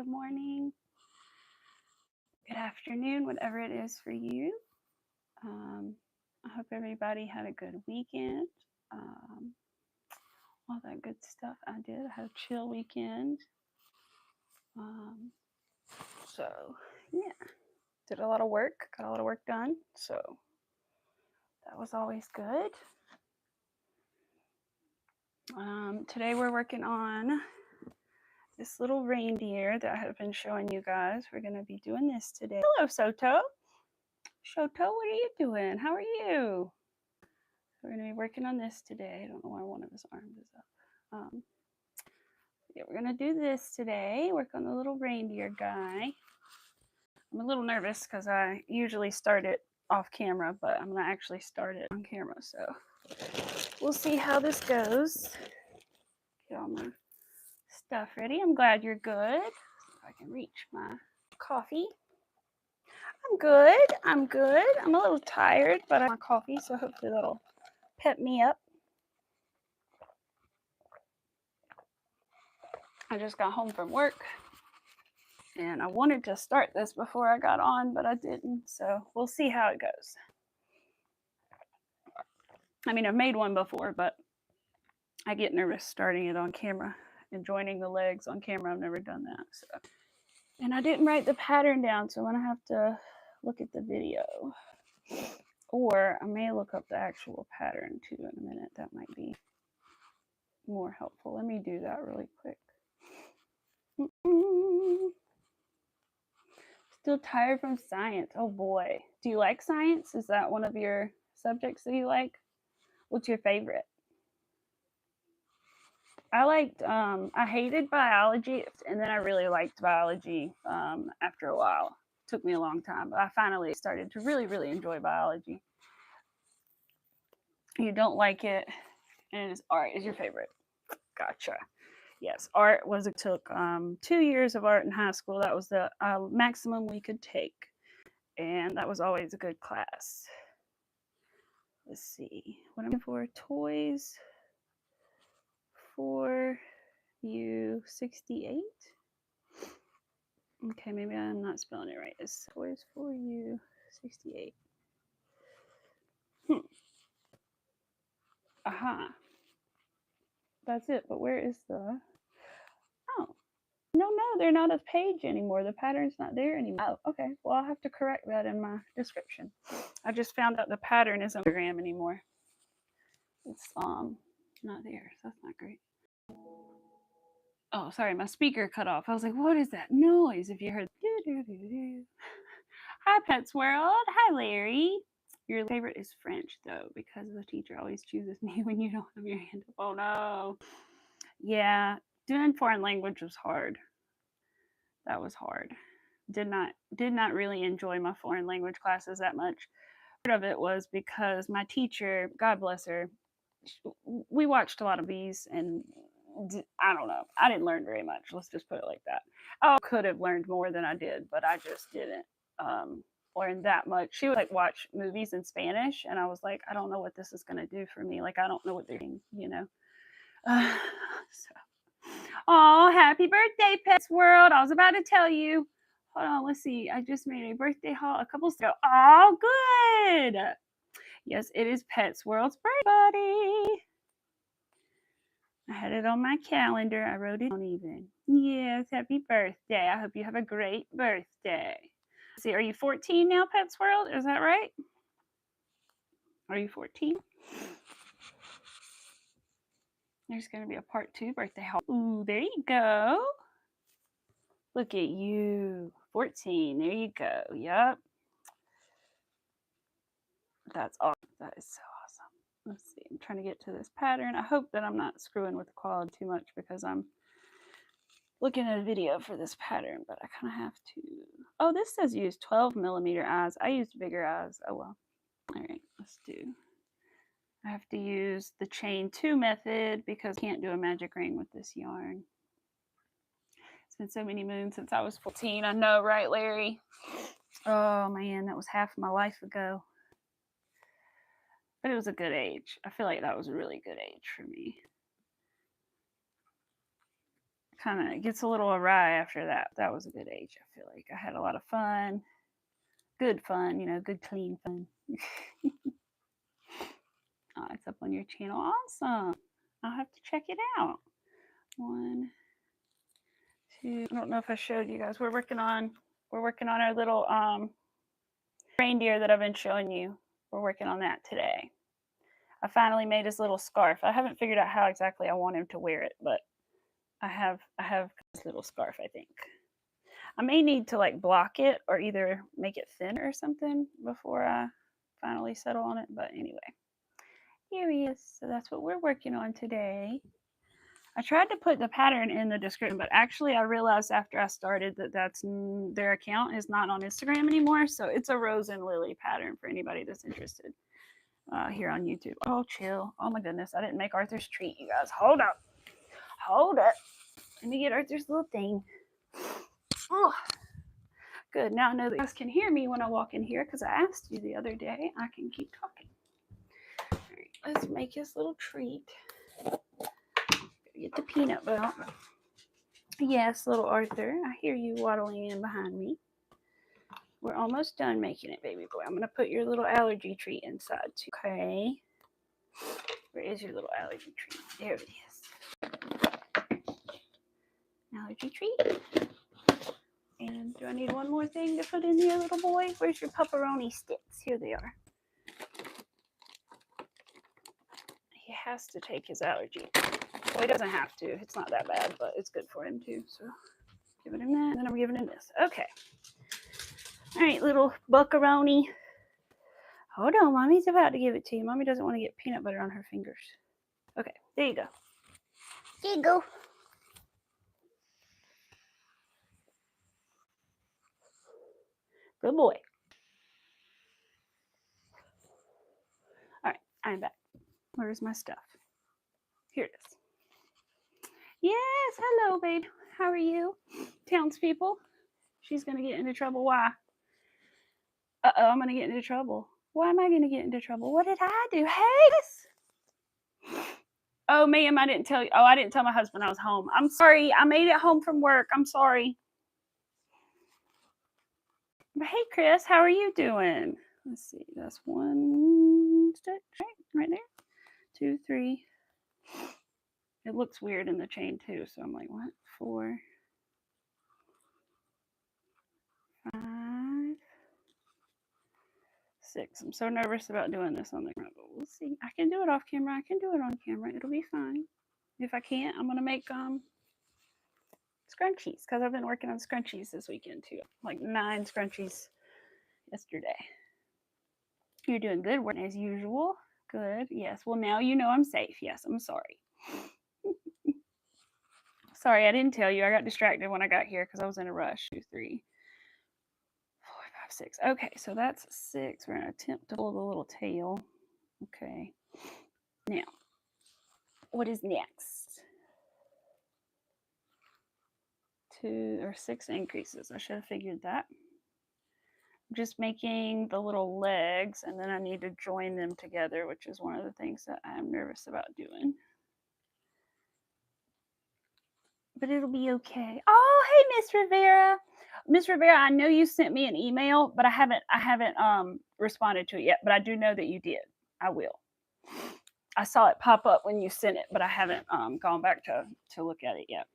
good morning, good afternoon, whatever it is for you. I hope everybody had a good weekend. All that good stuff I did. I had a chill weekend. So, yeah, did a lot of work, got a lot of work done. So, that was always good. Today we're working on this little reindeer that I have been showing you guys. We're going to be doing this today. Hello, Soto. Shoto, what are you doing? How are you? We're going to be working on this today. I don't know why one of his arms is up. Yeah, we're going to do this today. Work on the little reindeer guy. I'm a little nervous because I usually start it off camera, but I'm going to actually start it on camera. So we'll see how this goes. Get all my stuff ready. I'm glad you're good. If I can reach my coffee. I'm good. I'm good. I'm a little tired, but I'm on coffee, so hopefully that'll pep me up. I just got home from work and I wanted to start this before I got on, but I didn't. So we'll see how it goes. I mean, I've made one before, but I get nervous starting it on camera and joining the legs on camera. I've never done that. So, and I didn't write the pattern down, so I'm going to have to look at the video. Or I may look up the actual pattern too in a minute. That might be more helpful. Let me do that really quick. Still tired from science. Oh boy. Do you like science? Is that one of your subjects that you like? What's your favorite? I hated biology, and then I really liked biology after a while. It took me a long time, but I finally started to really, really enjoy biology. You don't like it, and art is your favorite. Gotcha. Yes, art was, it took 2 years of art in high school. That was the maximum we could take. And that was always a good class. Let's see. What I'm looking for, toys for you 68. Okay, maybe I'm not spelling it right. It's toys for you 68. Aha. That's it. But where is the... Oh. No, they're not a page anymore. The pattern's not there anymore. Oh, okay. Well, I'll have to correct that in my description. I just found out the pattern isn't on Instagram anymore. It's not there. So that's not great. Oh, sorry, my speaker cut off. I was like, what is that noise? If you heard Hi, Pets World. Hi, Larry. Your favorite is French, though, because the teacher always chooses me when you don't have your hand up. Oh, no. Yeah, doing foreign language was hard. That was hard. Did not really enjoy my foreign language classes that much. Part of it was because my teacher, God bless her, we watched a lot of these, and I don't know. I didn't learn very much. Let's just put it like that. I could have learned more than I did, but I just didn't learn that much. She would like watch movies in Spanish, and I was like, I don't know what this is going to do for me. Like, I don't know what they're doing, you know. Oh, happy birthday, Pets World. I was about to tell you. Hold on, let's see. I just made a birthday haul a couple ago. Oh, good. Yes, it is Pets World's birthday. I had it on my calendar. I wrote it down even. Yes, happy birthday. I hope you have a great birthday. Let's see, are you 14 now, Pets World? Is that right? Are you 14? There's going to be a part 2 birthday haul. Ooh, there you go. Look at you. 14. There you go. Yep. That's awesome. That is so awesome. Let's see. I'm trying to get to this pattern. I hope that I'm not screwing with the quality too much because I'm looking at a video for this pattern, but I kind of have to. Oh, this says use 12mm eyes. I used bigger eyes. Oh, well. All right. Let's do. I have to use the chain 2 method because I can't do a magic ring with this yarn. It's been so many moons since I was 14. I know, right, Larry? Oh, man, that was half my life ago. But it was a good age. I feel like that was a really good age for me. kind of gets a little awry after that. That was a good age. I feel like I had a lot of fun, good fun, you know, good clean fun. Oh, it's up on your channel. Awesome. I'll have to check it out. 1, 2. I don't know if I showed you guys. We're working on our little reindeer that I've been showing you. We're working on that today. I finally made his little scarf. I haven't figured out how exactly I want him to wear it, but I have this little scarf, I think. I may need to like block it or either make it thinner or something before I finally settle on it. But anyway, here he is. So that's what we're working on today. I tried to put the pattern in the description, but actually I realized after I started that their account is not on Instagram anymore. So it's a rose and lily pattern for anybody that's interested here on YouTube. Oh, chill. Oh my goodness. I didn't make Arthur's treat, you guys. Hold up. Hold up. Let me get Arthur's little thing. Oh, good. Now I know that you guys can hear me when I walk in here because I asked you the other day. I can keep talking. All right, let's make his little treat. Get the peanut butter. Yes, little Arthur. I hear you waddling in behind me. We're almost done making it, baby boy. I'm going to put your little allergy treat inside too. Okay. Where is your little allergy treat? There it is. Allergy treat. And do I need one more thing to put in here, little boy? Where's your pepperoni sticks? Here they are. He has to take his allergy. Well, he doesn't have to. It's not that bad, but it's good for him too. So giving him that, and then I'm giving him this. Okay. All right, little buckaroni. Hold on, Mommy's about to give it to you. Mommy doesn't want to get peanut butter on her fingers. Okay, there you go. There you go. Good boy. All right, I'm back. Where's my stuff? Here it is. Yes, hello, babe. How are you? Townspeople. She's going to get into trouble. Why? Uh-oh, I'm going to get into trouble. Why am I going to get into trouble? What did I do? Hey! Oh, ma'am, I didn't tell you. Oh, I didn't tell my husband I was home. I'm sorry. I made it home from work. I'm sorry. But hey, Chris, how are you doing? Let's see. That's 1 stitch right there. 2, 3. It looks weird in the chain too, so I'm like, what? 4, 5, 6. I'm so nervous about doing this on the camera, but we'll see. I can do it off camera. I can do it on camera. It'll be fine. If I can't, I'm gonna make scrunchies because I've been working on scrunchies this weekend too. Like 9 scrunchies yesterday. You're doing good work as usual. Good. Yes. Well, now you know I'm safe. Yes. I'm sorry. Sorry, I didn't tell you. I got distracted when I got here because I was in a rush. 2, 3, 4, 5, 6. Okay, so that's 6. We're going to attempt to pull the little tail. Okay. Now, what is next? 2 or 6 increases. I should have figured that. I'm just making the little legs, and then I need to join them together, which is one of the things that I'm nervous about doing. But it'll be okay. Oh, hey, Miss Rivera. Miss Rivera, I know you sent me an email, but I haven't responded to it yet. But I do know that you did. I will. I saw it pop up when you sent it, but I haven't gone back to look at it yet.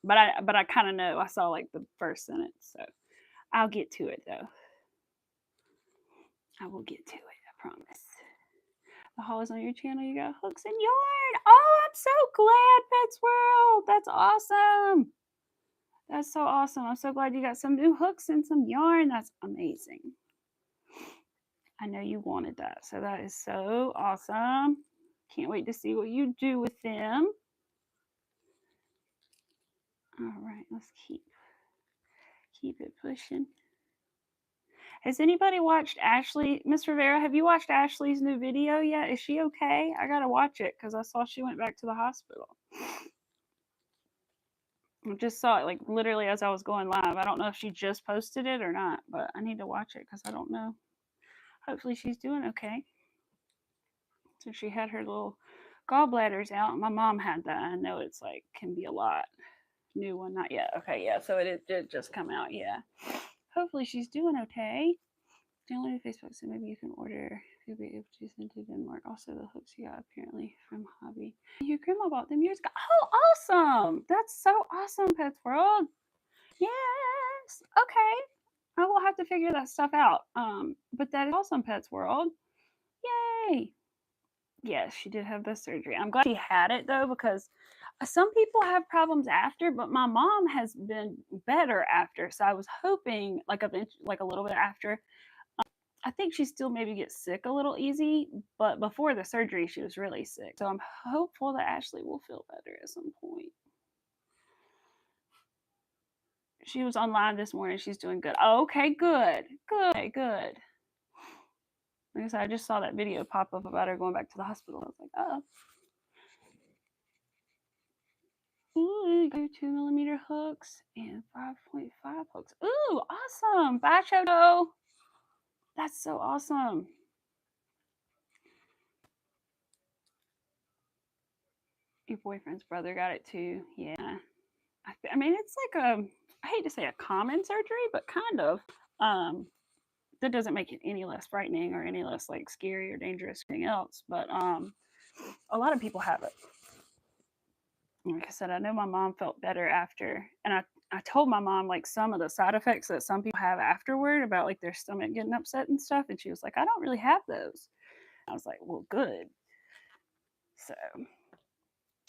But I kind of know. I saw like the first sentence, so I'll get to it though. I will get to it. I promise. The haul is on your channel. You got hooks and yarn. Oh, I'm so glad, Pets World. That's awesome. That's so awesome. I'm so glad you got some new hooks and some yarn. That's amazing. I know you wanted that. So that is so awesome. Can't wait to see what you do with them. All right, let's keep it pushing. Has anybody watched Ashley? Miss Rivera, have you watched Ashley's new video yet? Is she okay? I gotta watch it because I saw she went back to the hospital. I just saw it like literally as I was going live. I don't know if she just posted it or not, but I need to watch it because I don't know. Hopefully she's doing okay. So she had her little gallbladder's out. My mom had that. I know it's like can be a lot. New one, not yet. Okay, yeah. So it did just come out. Yeah. Hopefully she's doing okay. Downloaded Facebook, so maybe you can order. You'll be able to send to Denmark. Also, the hooks you got apparently from Hobby. Your grandma bought them years ago. Oh, awesome! That's so awesome, Pets World. Yes. Okay. I will have to figure that stuff out. But that is awesome, Pets World. Yay! Yes, she did have the surgery. I'm glad she had it though, because some people have problems after, but my mom has been better after. So I was hoping, like a little bit after. I think she still maybe gets sick a little easy, but before the surgery, she was really sick. So I'm hopeful that Ashley will feel better at some point. She was online this morning. She's doing good. Okay, good. Good. Good. Like I said, I just saw that video pop up about her going back to the hospital. I was like, oh. Ooh, 2mm hooks and 5.5 hooks. Ooh, awesome. Bye, Shoto. That's so awesome. Your boyfriend's brother got it too. Yeah. I mean, it's like I hate to say a common surgery, but kind of. That doesn't make it any less frightening or any less like scary or dangerous or anything else. But a lot of people have it. Like I said, I know my mom felt better after, and I told my mom like some of the side effects that some people have afterward about like their stomach getting upset and stuff, and she was like, I don't really have those. I was like, well, good. So,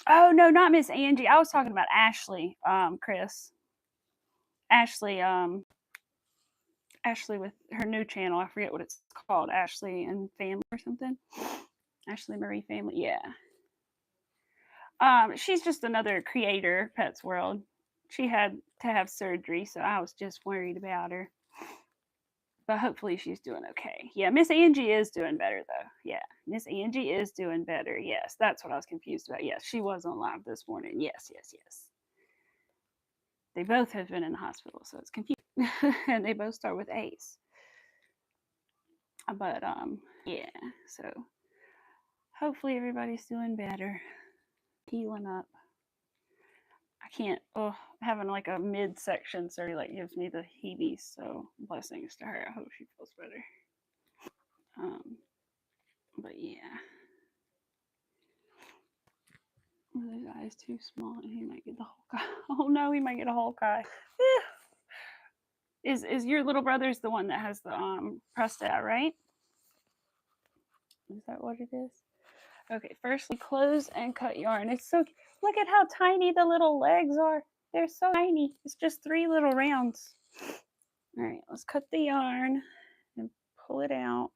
oh no, not Miss Angie. I was talking about Ashley, Chris. Ashley, Ashley with her new channel. I forget what it's called. Ashley and Family or something. Ashley Marie Family. Yeah. She's just another creator, Pets World. She had to have surgery, so I was just worried about her. But hopefully she's doing okay. Yeah, Miss Angie is doing better though. Yeah, Miss Angie is doing better. Yes, that's what I was confused about. Yes, she was on live this morning. Yes, yes, yes. They both have been in the hospital, so it's confusing. And they both start with A's. But yeah, so hopefully everybody's doing better. Healing up. I can't, having like a midsection surgery like gives me the heebies, so blessings to her. I hope she feels better. But yeah. Well, his eyes too small and he might get the Hulk eye. Oh no, he might get a Hulk eye. Is your little brother's the one that has the prostate, right? Is that what it is? Okay, firstly close and cut yarn. It's so, look at how tiny the little legs are. They're so tiny. It's just 3 little rounds. All right, let's cut the yarn and pull it out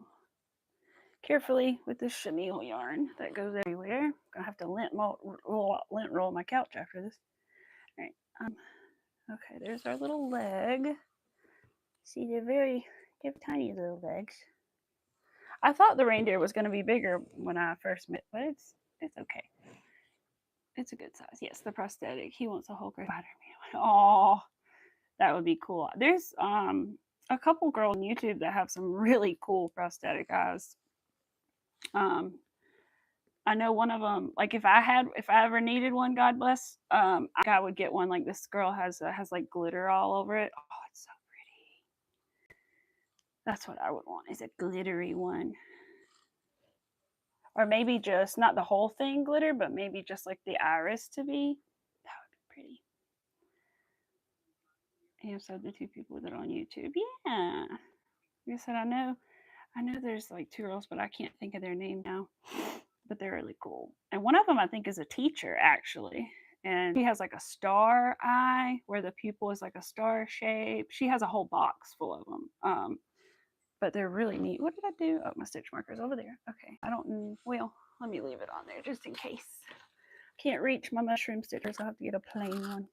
carefully with this chenille yarn that goes everywhere. I'm gonna have to lint roll my couch after this. All right. Okay, there's our little leg. See, they're tiny little legs. I thought the reindeer was going to be bigger when I first met, but it's okay. It's a good size. Yes, the prosthetic. He wants a Hulk or Spider-Man. Oh, that would be cool. There's a couple girls on YouTube that have some really cool prosthetic eyes. I know one of them. Like if I ever needed one, God bless, I would get one. Like this girl has like glitter all over it. Oh, it's so pretty. That's what I would want. Is a glittery one. Or maybe just not the whole thing glitter, but maybe just like the iris to be. That would be pretty. Yeah, so the 2 people that are on YouTube. Yeah. Like I said, I know there's like 2 girls, but I can't think of their name now. But they're really cool. And one of them I think is a teacher actually. And she has like a star eye where the pupil is like a star shape. She has a whole box full of them. But they're really neat. What did I do? Oh, my stitch marker's over there. Okay. I don't, well, let me leave it on there just in case. Can't reach my mushroom stitchers. I'll have to get a plain one.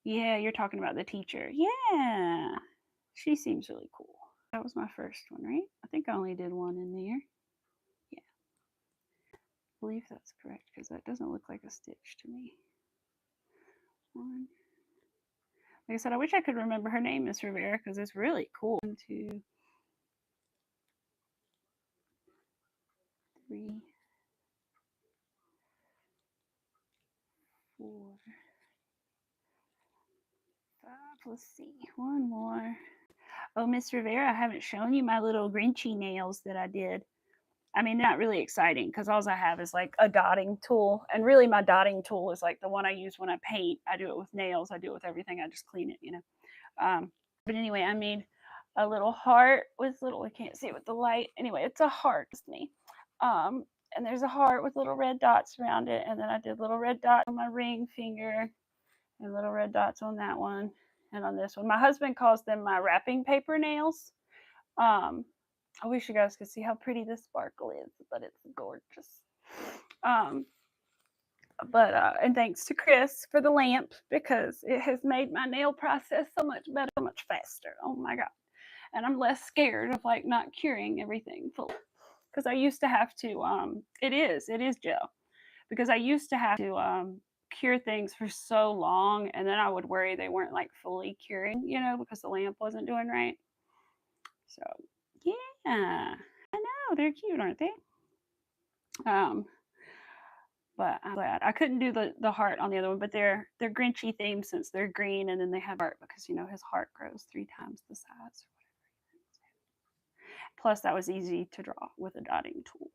Yeah, you're talking about the teacher. Yeah. She seems really cool. That was my first one, right? I think I only did one in there. Yeah. I believe that's correct because that doesn't look like a stitch to me. One. Like I said, I wish I could remember her name, Miss Rivera, because it's really cool. 1, 2, 4, 5. Let's see. One more. Oh, Miss Rivera, I haven't shown you my little Grinchy nails that I did. I mean, not really exciting because all I have is like a dotting tool. And really, my dotting tool is like the one I use when I paint. I do it with nails. I do it with everything. I just clean it, you know. But anyway, I made a little heart with little, I can't see it with the light. Anyway, it's a heart. It's me. And there's a heart with little red dots around it. And then I did little red dots on my ring finger and little red dots on that one and on this one. My husband calls them my wrapping paper nails. I wish you guys could see how pretty this sparkle is, but it's gorgeous. And thanks to Chris for the lamp because it has made my nail process so much better, so much faster. Oh my God. And I'm less scared of like not curing everything fully. Because I used to have to, it is gel. Because I used to have to cure things for so long and then I would worry they weren't like fully curing, you know, because the lamp wasn't doing right. So yeah, I know they're cute, aren't they? But I'm glad I couldn't do the heart on the other one, but they're Grinchy themed since they're green, and then they have heart because you know his heart grows 3 times the size. Plus, that was easy to draw with a dotting tool.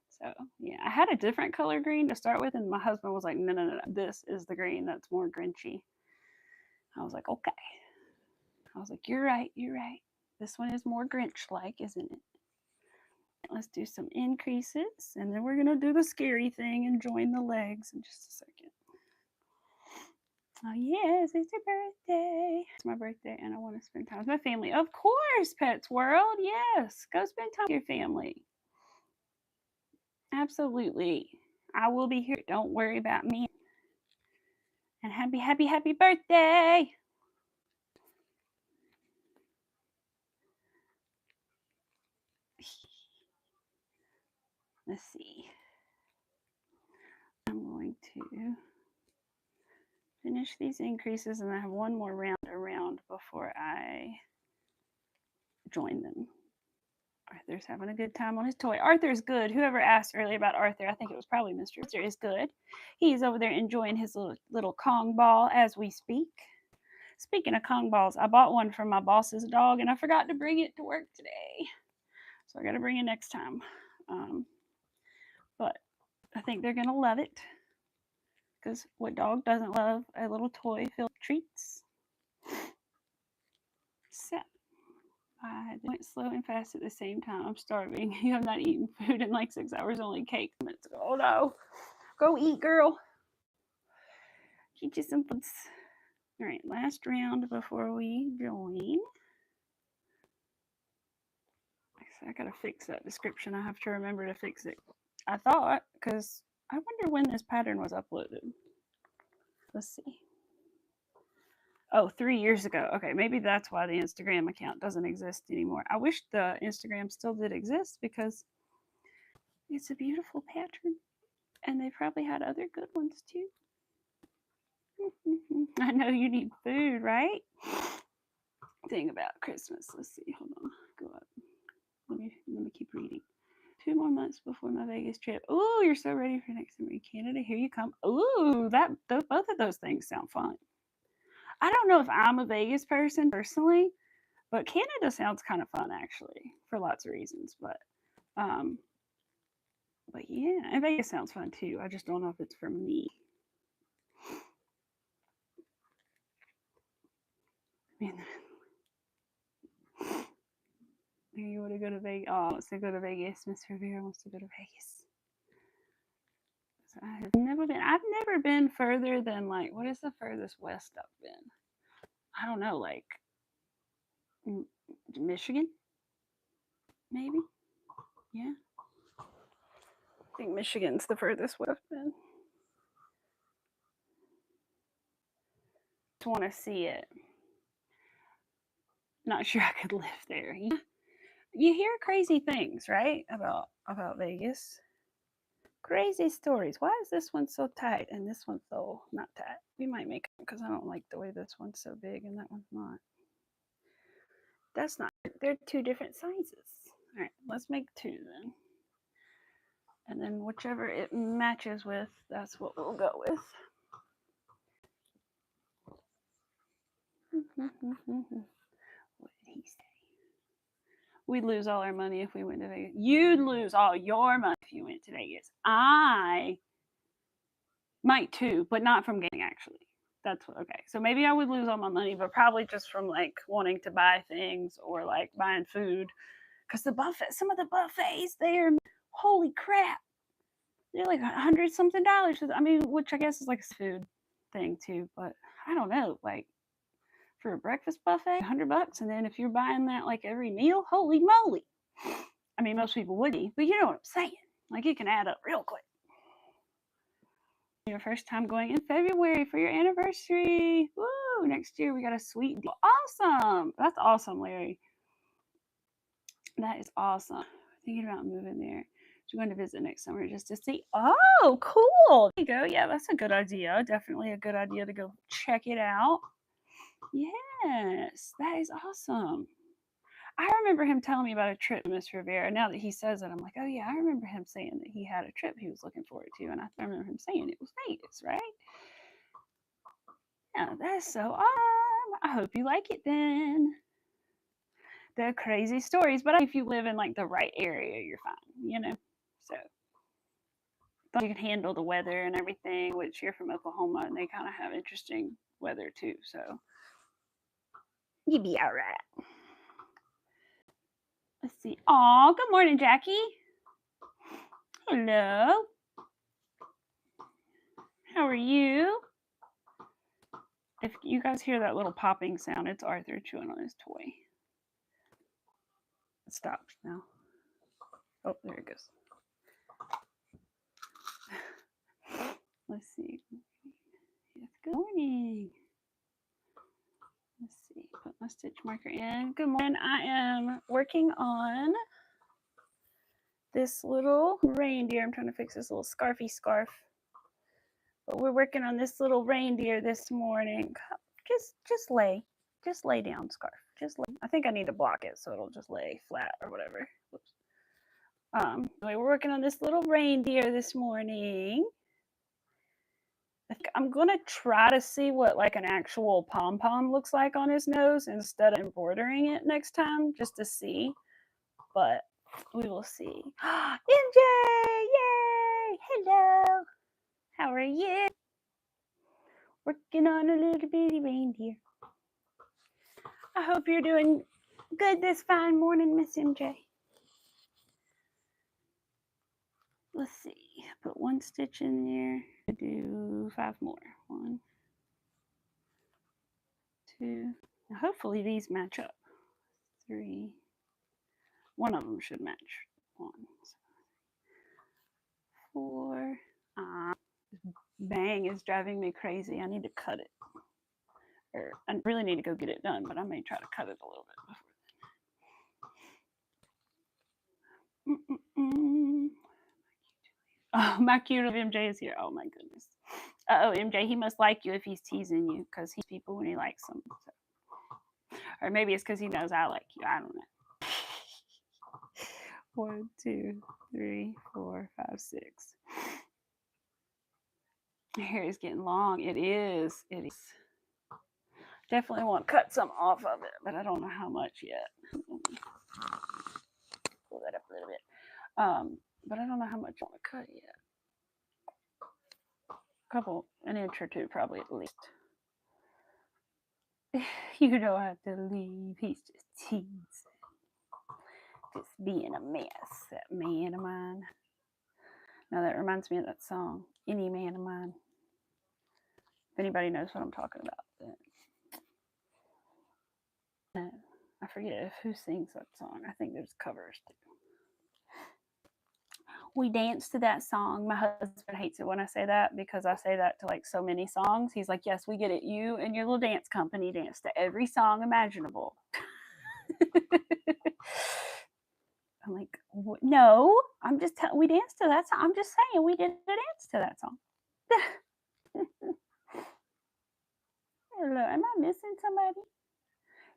So yeah, I had a different color green to start with, and my husband was like, "No, this is the green that's more Grinchy." I was like, "Okay." I was like, "You're right. This one is more Grinch-like, isn't it?" Let's do some increases, and then we're going to do the scary thing and join the legs in just a second. Oh, yes, it's your birthday. It's my birthday, and I want to spend time with my family. Of course, Pets World. Yes, go spend time with your family. Absolutely. I will be here. Don't worry about me. And happy birthday. Let's see. I'm going to finish these increases, and I have one more round around before I join them. Arthur's having a good time on his toy. Arthur's good. Whoever asked earlier about Arthur, I think it was probably Mr. Arthur, is good. He's over there enjoying his little Kong ball as we speak. Speaking of Kong balls, I bought one for my boss's dog, and I forgot to bring it to work today. So I got to bring it next time. But I think they're going to love it. Because what dog doesn't love a little toy filled with treats? So I went slow and fast at the same time. I'm starving. You have not eaten food in like 6 hours, only cake minutes ago. Oh no. Go eat, girl. Get you some foods. All right, last round before we join. I gotta fix that description. I have to remember to fix it. I thought, because I wonder when this pattern was uploaded. Let's see. Oh, 3 years ago. Okay, maybe that's why the Instagram account doesn't exist anymore. I wish the Instagram still did exist because it's a beautiful pattern. And they probably had other good ones too. I know you need food, right? Thing about Christmas. Let's see. Hold on. Go up. Let me keep reading. 2 more months before my Vegas trip. Ooh, you're so ready for next summer in Canada. Here you come. Ooh, both of those things sound fun. I don't know if I'm a Vegas person personally, but Canada sounds kind of fun actually for lots of reasons. But yeah, and Vegas sounds fun too. I just don't know if it's for me. Man, you want to go to Vegas? Oh, wants to go to Vegas. Miss Rivera wants to go to Vegas. So I've never been further than like, what is the furthest west I've been? I don't know, like Michigan, maybe. Yeah, I think Michigan's the furthest west I've been. Just want to see it. Not sure I could live there. You hear crazy things, right? About Vegas. Crazy stories. Why is this one so tight and this one so not tight? We might make it because I don't like the way this one's so big and that one's not. That's not. They're 2 different sizes. All right, let's make 2 then. And then whichever it matches with, that's what we'll go with. What did he say? We'd lose all our money if we went to Vegas. You'd lose all your money if you went to Vegas. I might too, but not from gaming actually. That's what, okay. So maybe I would lose all my money, but probably just from like wanting to buy things or like buying food. Because the buffet, some of the buffets there, holy crap, they're like $100-something. I mean, which I guess is like a food thing too, but I don't know, like for a breakfast buffet, $100, and then if you're buying that like every meal, holy moly! I mean, most people would be, but you know what I'm saying? Like it can add up real quick. Your first time going in February for your anniversary. Woo! Next year we got a sweet deal. Awesome! That's awesome, Larry. That is awesome. Thinking about moving there. So we're going to visit next summer just to see. Oh, cool! There you go. Yeah, that's a good idea. Definitely a good idea to go check it out. Yes, that is awesome. I remember him telling me about a trip to Miss Rivera. Now that he says it, I'm like, oh yeah, I remember him saying that he had a trip he was looking forward to, and I remember him saying it was Vegas, right? Yeah, that's so awesome. I hope you like it then. The crazy stories, but if you live in like the right area, you're fine, you know. So you can handle the weather and everything, which you're from Oklahoma, and they kind of have interesting weather too. So you'd be all right. Let's see. Oh, good morning, Jackie. Hello. How are you? If you guys hear that little popping sound, it's Arthur chewing on his toy. It stopped now. Oh, there it goes. Let's see. Yes, good morning. Let's see. Put my stitch marker in. Good morning. I am working on this little reindeer. I'm trying to fix this little scarfy scarf. But we're working on this little reindeer this morning. Just lay down, scarf. Just lay. I think I need to block it so it'll just lay flat or whatever. Whoops. Anyway, we're working on this little reindeer this morning. I think I'm gonna try to see what like an actual pom-pom looks like on his nose instead of embroidering it next time, just to see. But we will see. MJ! Yay! Hello! How are you? Working on a little bitty reindeer. I hope you're doing good this fine morning, Miss MJ. Let's see. Put one stitch in there. Do 5 more. 1, 2. Now hopefully these match up. 3. One of them should match. 1, 4. Bang is driving me crazy. I need to cut it. Or I really need to go get it done, but I may try to cut it a little bit before then. Oh, my cute little MJ is here. Oh my goodness. Oh, MJ, he must like you if he's teasing you, because he's people when he likes them. So. Or maybe it's because he knows I like you. I don't know. 1, 2, 3, 4, 5, 6. My hair is getting long. It is. It is. Definitely want to cut some off of it, but I don't know how much yet. Pull that up a little bit. But I don't know how much I want to cut yet. An inch or 2 probably at least. You don't have to leave. He's just teasing. Just being a mess, that man of mine. Now that reminds me of that song, Any Man of Mine. If anybody knows what I'm talking about, then I forget who sings that song. I think there's covers too. We dance to that song. My husband hates it when I say that because I say that to like so many songs. He's like, yes, we get it. You and your little dance company dance to every song imaginable. I'm like, no, I'm just we danced to that song. I'm just saying we did a dance to that song. Hello, am I missing somebody?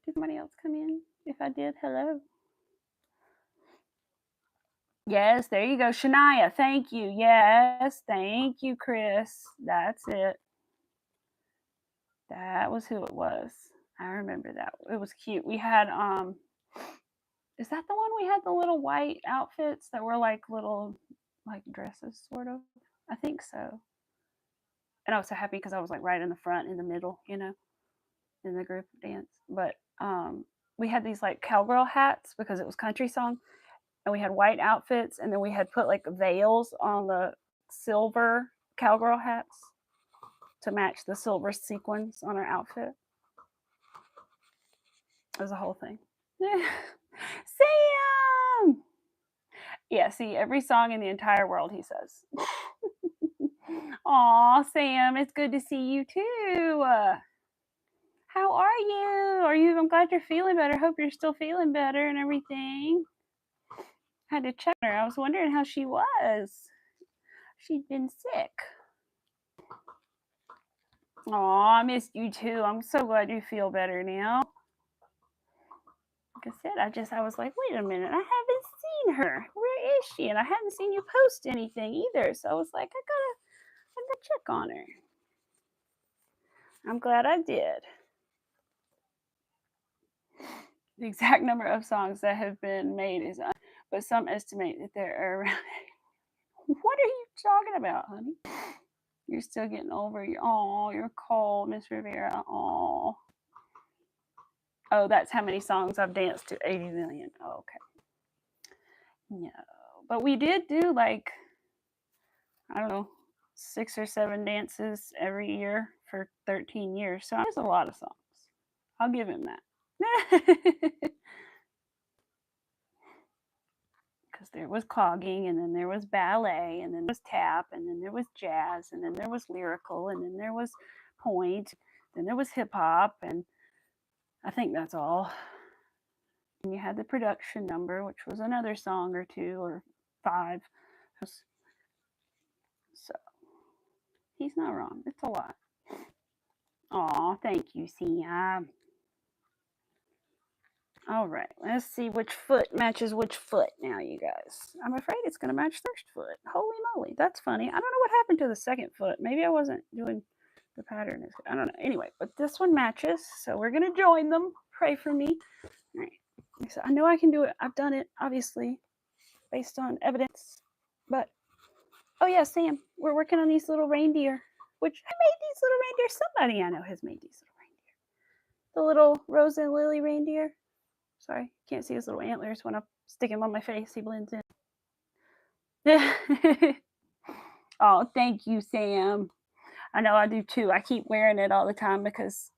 Did somebody else come in? If I did, hello. Yes, there you go. Shania, thank you. Yes, thank you, Chris. That's it. That was who it was. I remember that. It was cute. We had is that the one we had the little white outfits that were like little like dresses sort of? I think so. And I was so happy because I was like right in the front in the middle, you know, in the group dance. But we had these like cowgirl hats because it was country song, and we had white outfits, and then we had put like veils on the silver cowgirl hats to match the silver sequins on our outfit. It was a whole thing. Sam! Yeah, see, every song in the entire world, he says. Aw, Sam, it's good to see you too. How are you? I'm glad you're feeling better. Hope you're still feeling better and everything. Had to check her. I was wondering how she was. She'd been sick. Aw, I missed you too. I'm so glad you feel better now. Like I said, I was like, wait a minute, I haven't seen her. Where is she? And I hadn't seen you post anything either. So I was like, I gotta check on her. I'm glad I did. The exact number of songs that have been made is, but some estimate that there are around. What are you talking about, honey? You're still getting over you're cold, Miss Rivera. Oh, that's how many songs I've danced to. 80 million. Oh, okay. No, but we did do like, I don't know, 6 or 7 dances every year for 13 years. So there's a lot of songs. I'll give him that. Because there was clogging, and then there was ballet, and then there was tap, and then there was jazz, and then there was lyrical, and then there was point, then there was hip hop, and I think that's all. And you had the production number, which was another song or 2 or 5. So he's not wrong. It's a lot. Aw, thank you, Sam. All right, let's see which foot matches which foot now, you guys. I'm afraid it's going to match first foot. Holy moly, that's funny. I don't know what happened to the second foot. Maybe I wasn't doing the pattern. I don't know. Anyway, but this one matches, so we're going to join them. Pray for me. All right. So I know I can do it. I've done it, obviously, based on evidence. But, oh yeah, Sam, we're working on these little reindeer. Which, I made these little reindeer. Somebody I know has made these little reindeer. The little Rose and Lily reindeer. Sorry, can't see his little antlers when I stick him on my face. He blends in. Oh, thank you, Sam. I know I do too. I keep wearing it all the time because,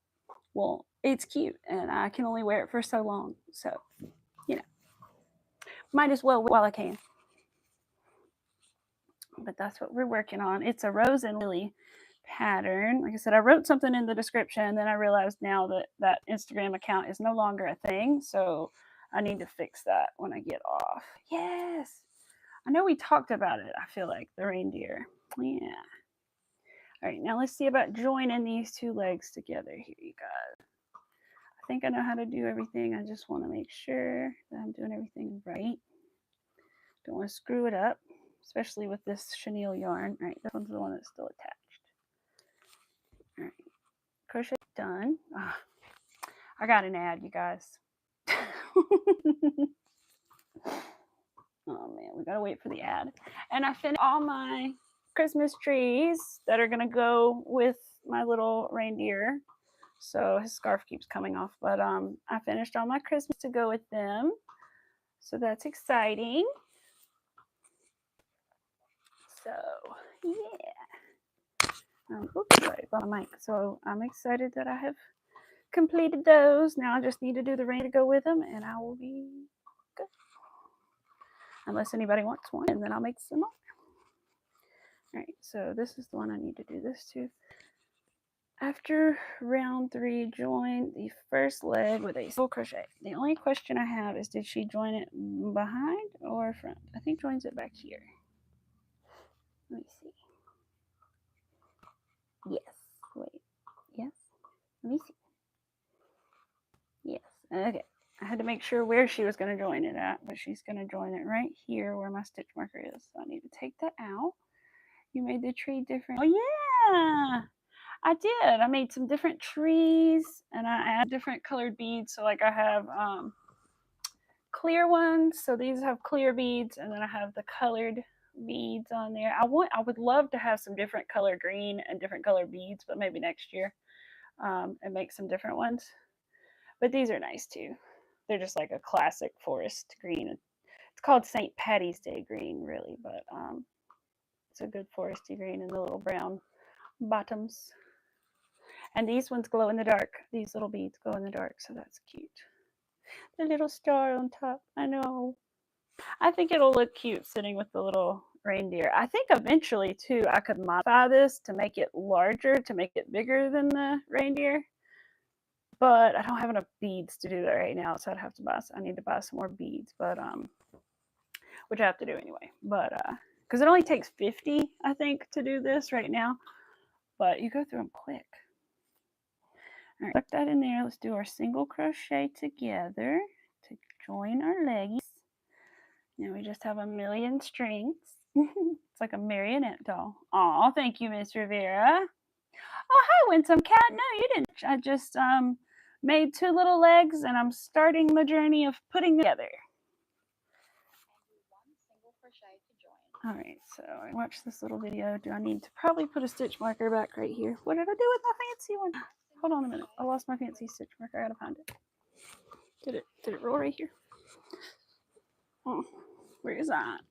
well, it's cute and I can only wear it for so long. So, you know, might as well while I can. But that's what we're working on. It's a Rose and Lily pattern. Like I said, I wrote something in the description, and then I realized now that that Instagram account is no longer a thing. So I need to fix that when I get off. Yes. I know we talked about it, I feel like, the reindeer. Yeah. All right, now let's see about joining these 2 legs together here, you guys. I think I know how to do everything. I just want to make sure that I'm doing everything right. Don't want to screw it up, especially with this chenille yarn. All right, this one's the one that's still attached. All right, crochet done. Oh, I got an ad, you guys. Oh man, we gotta wait for the ad. And I finished all my Christmas trees that are gonna go with my little reindeer. So his scarf keeps coming off, but I finished all my Christmas to go with them. So that's exciting. So yeah. Oops, sorry about my mic. So I'm excited that I have completed those. Now I just need to do the rain to go with them, and I will be good. Unless anybody wants one, and then I'll make some more. All right, so this is the one I need to do this to. After round 3, join the first leg with a single crochet. The only question I have is, did she join it behind or front? I think joins it back here. Let me see. Yes. Wait. Yes. Let me see. Yes. Okay. I had to make sure where she was going to join it at, but she's going to join it right here where my stitch marker is. So I need to take that out. You made the tree different. Oh yeah, I did. I made some different trees and I add different colored beads. So like I have clear ones. So these have clear beads, and then I have the colored beads on there. I would love to have some different color green and different color beads, but maybe next year and make some different ones. But these are nice too. They're just like a classic forest green. It's called St. Patty's Day green, really, but it's a good foresty green, and the little brown bottoms. And these ones glow in the dark. These little beads glow in the dark, so that's cute. The little star on top. I know. I think it'll look cute sitting with the little reindeer. I think eventually, too, I could modify this to make it larger, to make it bigger than the reindeer. But I don't have enough beads to do that right now, so I need to buy some more beads, but which I have to do anyway. But because it only takes 50, I think, to do this right now. But you go through them quick. All right, tuck that in there. Let's do our single crochet together to join our legs. Now we just have a million strings. It's like a marionette doll. Oh, thank you, Miss Rivera. Oh, hi, Winsome Cat. No, you didn't. I just made 2 little legs, and I'm starting the journey of putting them together. All right, so I watched this little video. Do I need to probably put a stitch marker back right here? What did I do with my fancy one? Hold on a minute. I lost my fancy stitch marker. I gotta find it. Did it roll right here? Oh, where is that?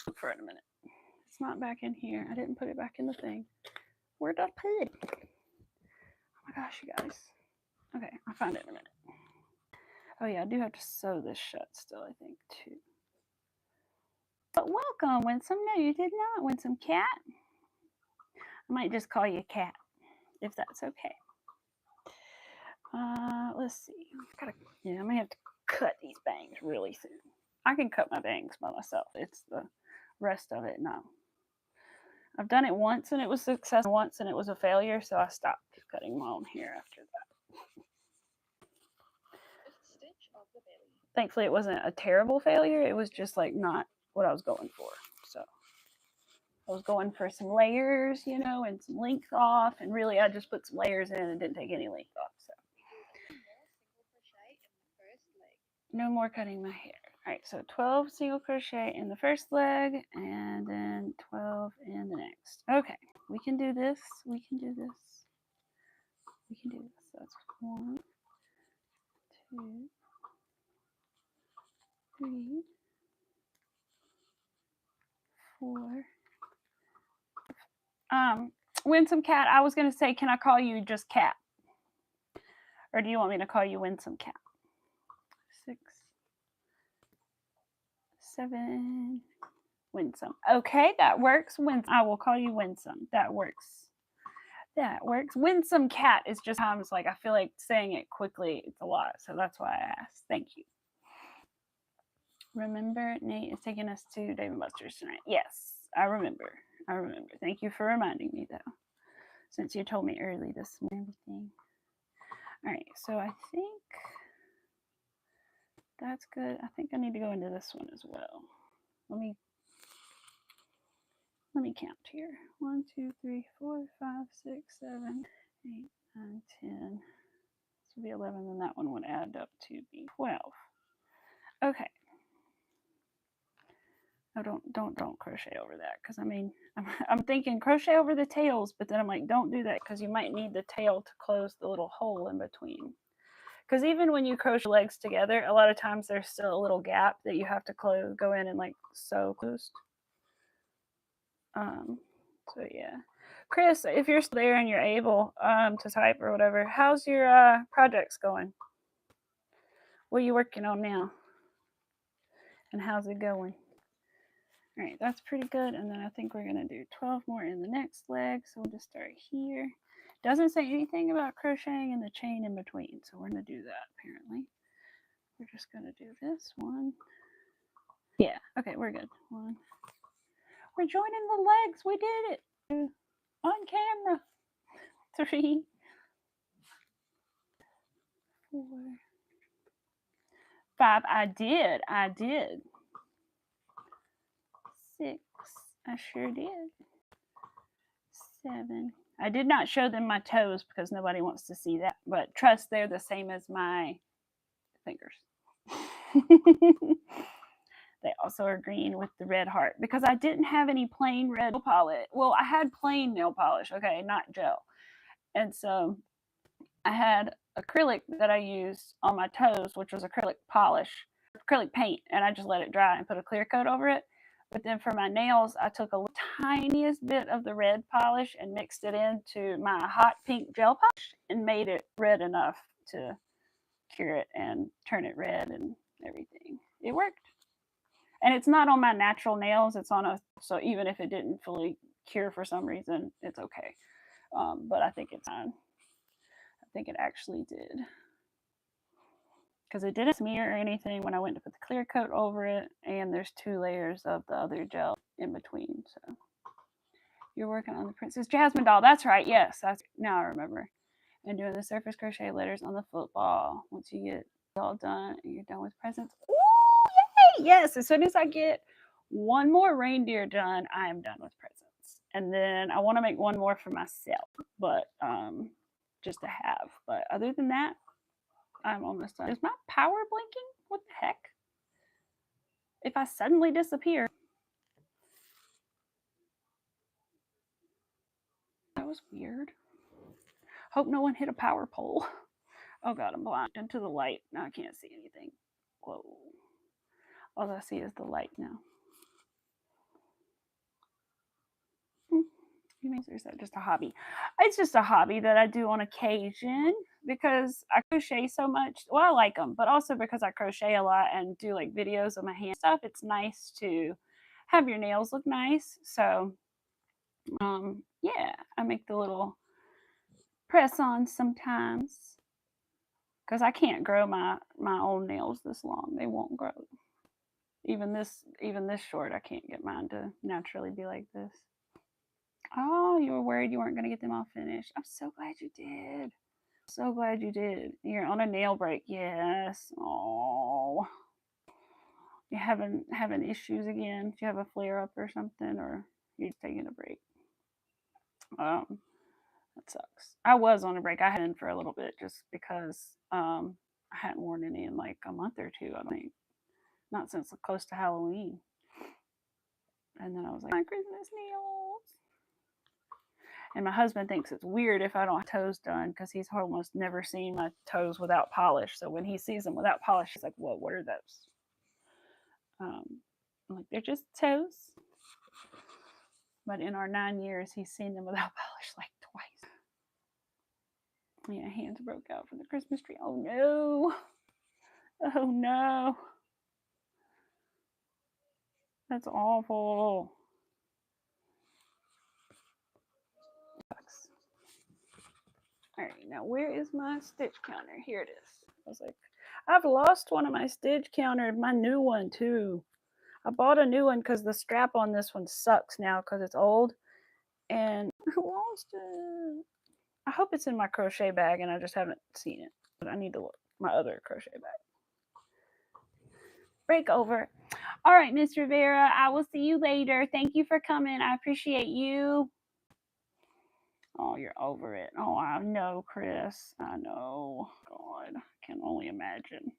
Look for it in a minute. It's not back in here. I didn't put it back in the thing. Where did I put it? Oh my gosh, you guys. Okay, I'll find it in a minute. Oh yeah, I do have to sew this shut still, I think, too. But welcome, Winsome. No, you did not, Winsome Cat. I might just call you Cat, if that's okay. Let's see. I'm gonna have to cut these bangs really soon. I can cut my bangs by myself. It's the rest of it, no. I've done it once and it was successful, once and it was a failure, so I stopped cutting my own hair after that. Thankfully, it wasn't a terrible failure. It was just like not what I was going for. So I was going for some layers, you know, and some length off, and really I just put some layers in and didn't take any length off. So no more cutting my hair. All right, so 12 single crochet in the first leg and then 12 in the next. Okay, we can do this. We can do this. We can do this. That's 1, 2, 3, 4. Winsome Cat, I was going to say, can I call you just Cat? Or do you want me to call you Winsome Cat? 6, 7, Winsome. Okay, that works. Winsome. I will call you Winsome. That works. That works. Winsome Cat is just times like I feel like saying it quickly. It's a lot, so that's why I asked. Thank you. Remember, Nate is taking us to Dave & Buster's tonight. Yes, I remember. I remember. Thank you for reminding me, though, since you told me early this morning. All right, so I think that's good. I think I need to go into this one as well. Let me count here. 1, 2, 3, 4, 5, 6, 7, 8, 9, 10. This would be 11, and that one would add up to be 12. Okay. No, don't crochet over that, because I mean, I'm thinking crochet over the tails, but then I'm like, don't do that, because you might need the tail to close the little hole in between. Because even when you crochet legs together, a lot of times there's still a little gap that you have to go in and like sew closed. So yeah, Chris, if you're still there and you're able to type or whatever, how's your projects going? What are you working on now? And how's it going? All right, that's pretty good. And then I think we're gonna do 12 more in the next leg. So we'll just start here. Doesn't say anything about crocheting in the chain in between, so we're gonna do that apparently. We're just gonna do this one. Yeah, okay, we're good. 1. We're joining the legs. We did it. 2. On camera. 3, 4, 5. I did. 6. I sure did. 7. I did not show them my toes because nobody wants to see that, but trust they're the same as my fingers. They also are green with the red heart because I didn't have any plain red nail polish. Well, I had plain nail polish, okay, not gel. And so I had acrylic that I used on my toes, which was acrylic paint, and I just let it dry and put a clear coat over it. But then for my nails, I took a tiniest bit of the red polish and mixed it into my hot pink gel polish and made it red enough to cure it and turn it red and everything. It worked. And it's not on my natural nails. It's on so even if it didn't fully cure for some reason, it's okay. But I think it's fine. I think it actually did. Because it didn't smear or anything when I went to put the clear coat over it. And there's 2 layers of the other gel in between. So you're working on the Princess Jasmine doll. That's right. Yes. Now I remember. And doing the surface crochet letters on the football. Once you get it all done and you're done with presents. Ooh! Yes, as soon as I get one more reindeer done, I am done with presents. And then I want to make one more for myself, but just to have. But other than that, I'm almost done. Is my power blinking? What the heck? If I suddenly disappear. That was weird. Hope no one hit a power pole. Oh God, I'm blind into the light. Now I can't see anything. Whoa. All I see is the light now. Is that just a hobby? It's just a hobby that I do on occasion because I crochet so much. Well, I like them, but also because I crochet a lot and do like videos of my hand stuff. It's nice to have your nails look nice. So, yeah, I make the little press-ons sometimes because I can't grow my own nails this long. They won't grow. Even this short, I can't get mine to naturally be like this. Oh, you were worried you weren't going to get them all finished. I'm so glad you did. So glad you did. You're on a nail break. Yes. Oh. You having issues again? Do you have a flare up or something, or you're taking a break? That sucks. I was on a break. I had in for a little bit just because I hadn't worn any in like a month or 2. I don't think. Not since close to Halloween. And then I was like, my Christmas nails. And my husband thinks it's weird if I don't have toes done because he's almost never seen my toes without polish. So when he sees them without polish, he's like, whoa, what are those? I'm like, they're just toes. But in our 9 years, he's seen them without polish like twice. Yeah, hands broke out for the Christmas tree. Oh no. Oh no. That's awful. All right, now where is my stitch counter? Here it is. I was like, I've lost one of my stitch counters, my new one too. I bought a new one because the strap on this one sucks now because it's old. And I lost it. I hope it's in my crochet bag and I just haven't seen it. But I need to look. My other crochet bag. Break over. All right, Miss Rivera, I will see you later. Thank you for coming. I appreciate you. Oh, you're over it. Oh, I know, Chris. I know. God, I can only imagine.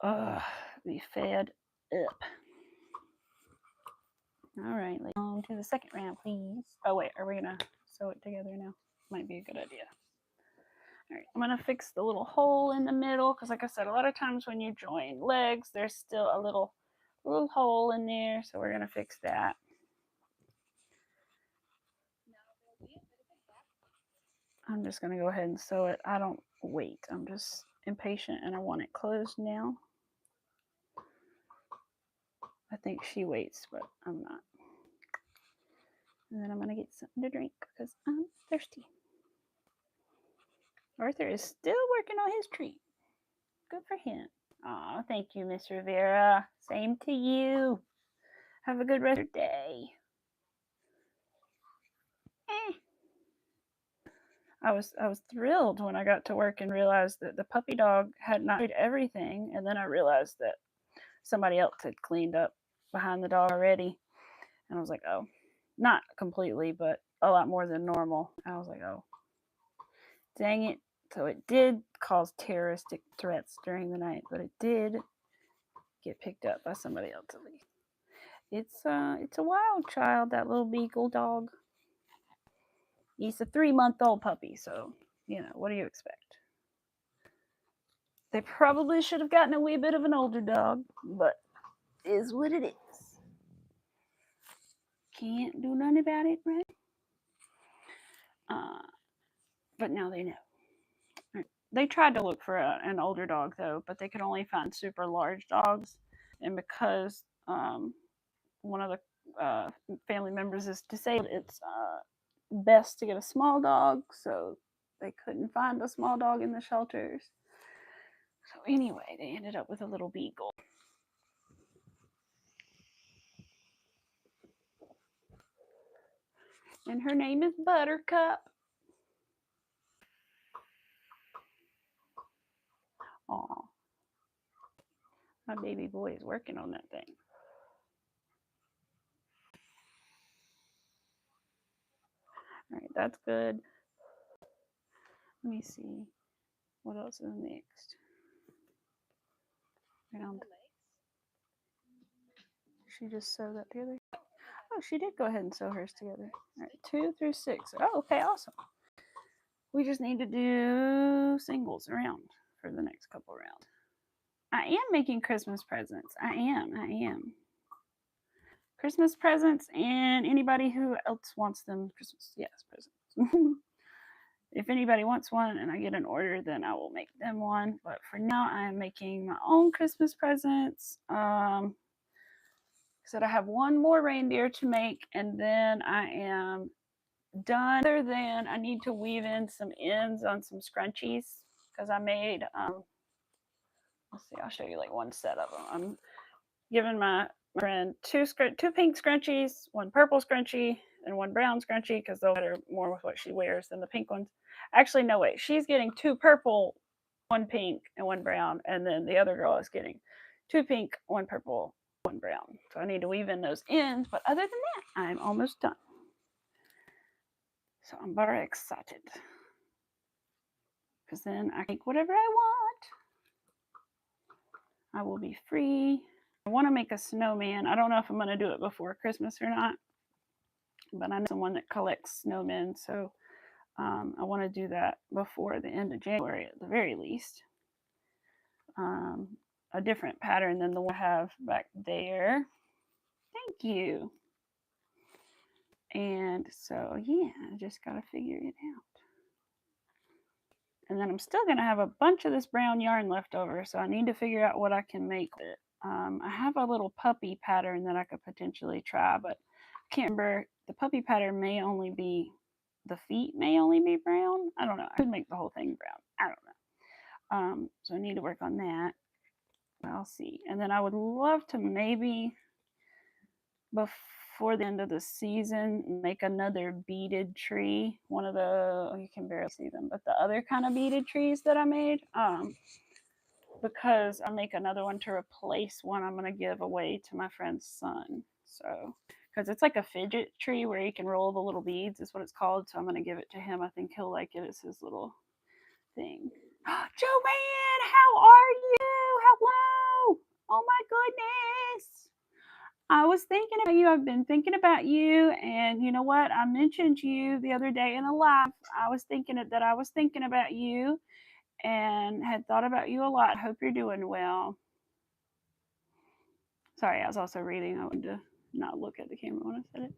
Ugh, be fed up. All right, let's on to the second round, please. Oh, wait, are we going to sew it together now? Might be a good idea. All right, I'm going to fix the little hole in the middle because, like I said, a lot of times when you join legs, there's still a little hole in there, so we're going to fix that. I'm just going to go ahead and sew it. I don't wait. I'm just impatient and I want it closed now. I think she waits, but I'm not. And then I'm going to get something to drink because I'm thirsty. Arthur is still working on his tree. Good for him. Aw, thank you, Miss Rivera. Same to you. Have a good rest of your day. I was thrilled when I got to work and realized that the puppy dog had not enjoyed everything, and then I realized that somebody else had cleaned up behind the dog already, and I was like, oh, not completely, but a lot more than normal. I was like, oh, dang it. So it did cause terroristic threats during the night, but it did get picked up by somebody else at least. It's a wild child, that little beagle dog. He's a 3-month-old puppy, so what do you expect? They probably should have gotten a wee bit of an older dog, but it is what it is. Can't do nothing about it, right? But now they know. They tried to look for an older dog though, but they could only find super large dogs, and because one of the family members is disabled, it's best to get a small dog, so they couldn't find a small dog in the shelters. So anyway, they ended up with a little beagle. And her name is Buttercup. Aw. My baby boy is working on that thing. All right, that's good. Let me see. What else is next? Round. She just sewed that together? Oh, she did go ahead and sew hers together. All right, 2 through 6. Oh, okay, awesome. We just need to do singles around for the next couple rounds. I am making Christmas presents. I am. Christmas presents, and anybody who else wants them, Christmas, yes, presents. If anybody wants one and I get an order, then I will make them one. But for now, I am making my own Christmas presents. Said I have one more reindeer to make, and then I am done. Other than I need to weave in some ends on some scrunchies because I made. Let's see, I'll show you like one set of them. I'm giving my friend two pink scrunchies, one purple scrunchie, and one brown scrunchie because they'll matter more with what she wears than the pink ones. Actually, no, wait. She's getting 2 purple, 1 pink, and 1 brown, and then the other girl is getting 2 pink, 1 purple, 1 brown. So I need to weave in those ends, but other than that, I'm almost done. So I'm very excited because then I can make whatever I want. I will be free. I want to make a snowman. I don't know if I'm going to do it before Christmas or not, but I know someone that collects snowmen, so I want to do that before the end of January at the very least. A different pattern than the one I have back there. Thank you. And so, yeah, I just got to figure it out. And then I'm still going to have a bunch of this brown yarn left over, so I need to figure out what I can make with it. I have a little puppy pattern that I could potentially try, but I can't remember. The puppy pattern may only be, the feet may only be brown. I don't know. I could make the whole thing brown. I don't know. So I need to work on that. I'll see. And then I would love to maybe before the end of the season make another beaded tree. One of the, you can barely see them, but the other kind of beaded trees that I made. Because I'll make another one to replace one I'm going to give away to my friend's son. So, because it's like a fidget tree where you can roll the little beads is what it's called. So I'm going to give it to him. I think he'll like it. It's his little thing. Joanne, how are you? Hello. Oh my goodness. I was thinking about you. I've been thinking about you. And you know what? I mentioned you the other day in a live. I was thinking about you and had thought about you a lot. Hope you're doing well. Sorry, I was also reading. I wanted to not look at the camera when I said it.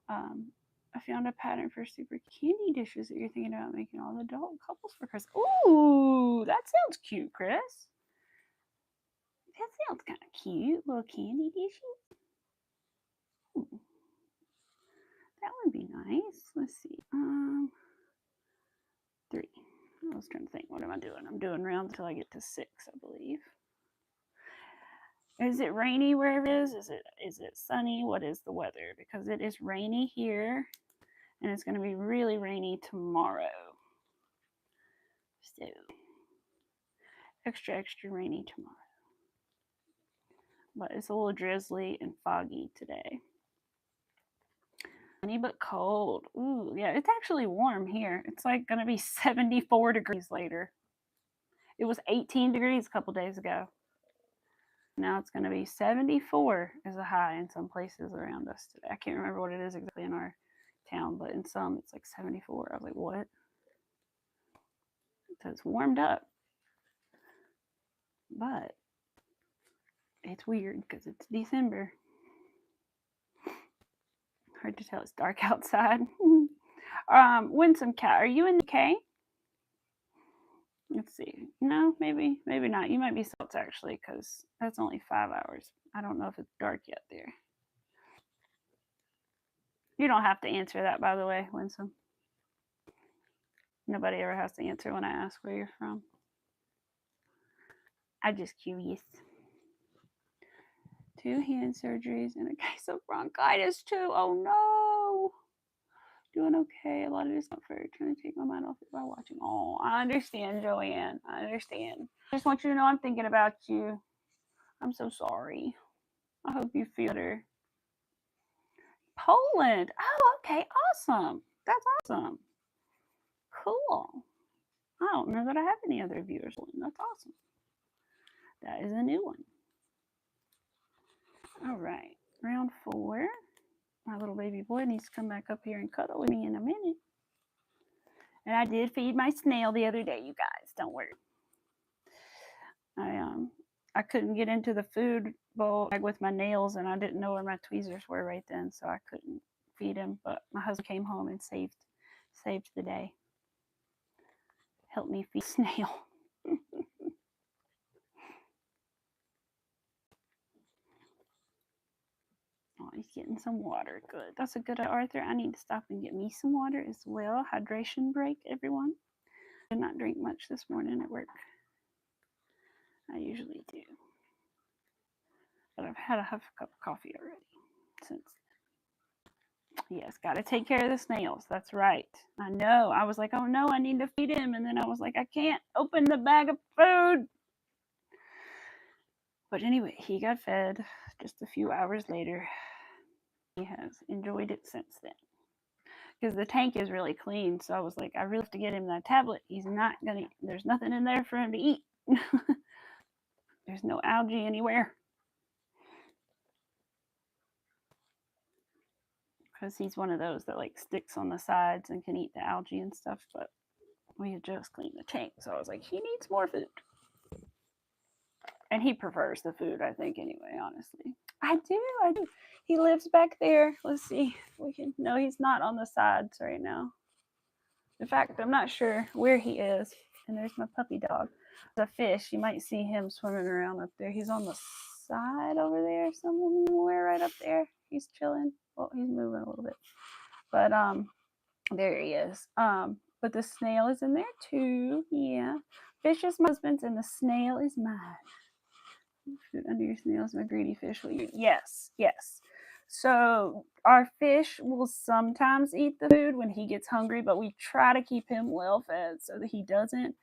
I found a pattern for super candy dishes that you're thinking about making all the adult couples for Christmas. Ooh, that sounds cute, Chris. That sounds kind of cute. Little candy dishes. Ooh. That would be nice. Let's see. 3. I was trying to think. What am I doing? I'm doing rounds until I get to 6, I believe. Is it rainy wherever it is? Is it sunny? What is the weather? Because it is rainy here, and it's going to be really rainy tomorrow. So, extra rainy tomorrow. But it's a little drizzly and foggy today. Sunny but cold. Ooh, yeah, it's actually warm here. It's like going to be 74 degrees later. It was 18 degrees a couple days ago. Now it's going to be 74 as a high in some places around us today. I can't remember what it is exactly in our town, but in some it's like 74. I was like, what? So it's warmed up. But it's weird because it's December. Hard to tell. It's dark outside. Winsome Cat, are you in the K? Let's see. No, maybe not. You might be Salts actually, because that's only 5 hours. I don't know if it's dark yet there. You don't have to answer that, by the way, Winsome. Nobody ever has to answer when I ask where you're from. I'm just curious. 2 hand surgeries and a case of bronchitis too. Oh no. Doing okay. A lot of discomfort. Trying to take my mind off it by watching. Oh, I understand, Joanne. I understand. I just want you to know I'm thinking about you. I'm so sorry. I hope you feel better. Poland. Oh, okay. Awesome. That's awesome. Cool. I don't know that I have any other viewers. That's awesome. That is a new one. All right. Round 4. My little baby boy needs to come back up here and cuddle with me in a minute. And I did feed my snail the other day, you guys. Don't worry. I couldn't get into the food bowl bag with my nails, and I didn't know where my tweezers were right then, so I couldn't feed him. But my husband came home and saved the day. Helped me feed snail. Oh, he's getting some water. Good. That's a good idea, Arthur. I need to stop and get me some water as well. Hydration break, everyone. I did not drink much this morning at work. I usually do. But I've had a half a cup of coffee already since. Yes, got to take care of the snails. That's right. I know. I was like, oh no, I need to feed him. And then I was like, I can't open the bag of food. But anyway, he got fed just a few hours later. He has enjoyed it since then. Because the tank is really clean. So I was like, I really have to get him that tablet. He's not going to, there's nothing in there for him to eat. There's no algae anywhere. Because he's one of those that like sticks on the sides and can eat the algae and stuff. But we had just cleaned the tank. So I was like, he needs more food. And he prefers the food, I think, anyway, honestly. I do. He lives back there. Let's see. We can. No, he's not on the sides right now. In fact, I'm not sure where he is. And there's my puppy dog. The fish, you might see him swimming around up there. He's on the side over there somewhere right up there. He's chilling. Well, he's moving a little bit. But there he is. But the snail is in there too. Yeah. Fish is my husband's and the snail is mine. Food under your snails, my greedy fish will eat. Yes. So our fish will sometimes eat the food when he gets hungry, but we try to keep him well fed so that he doesn't.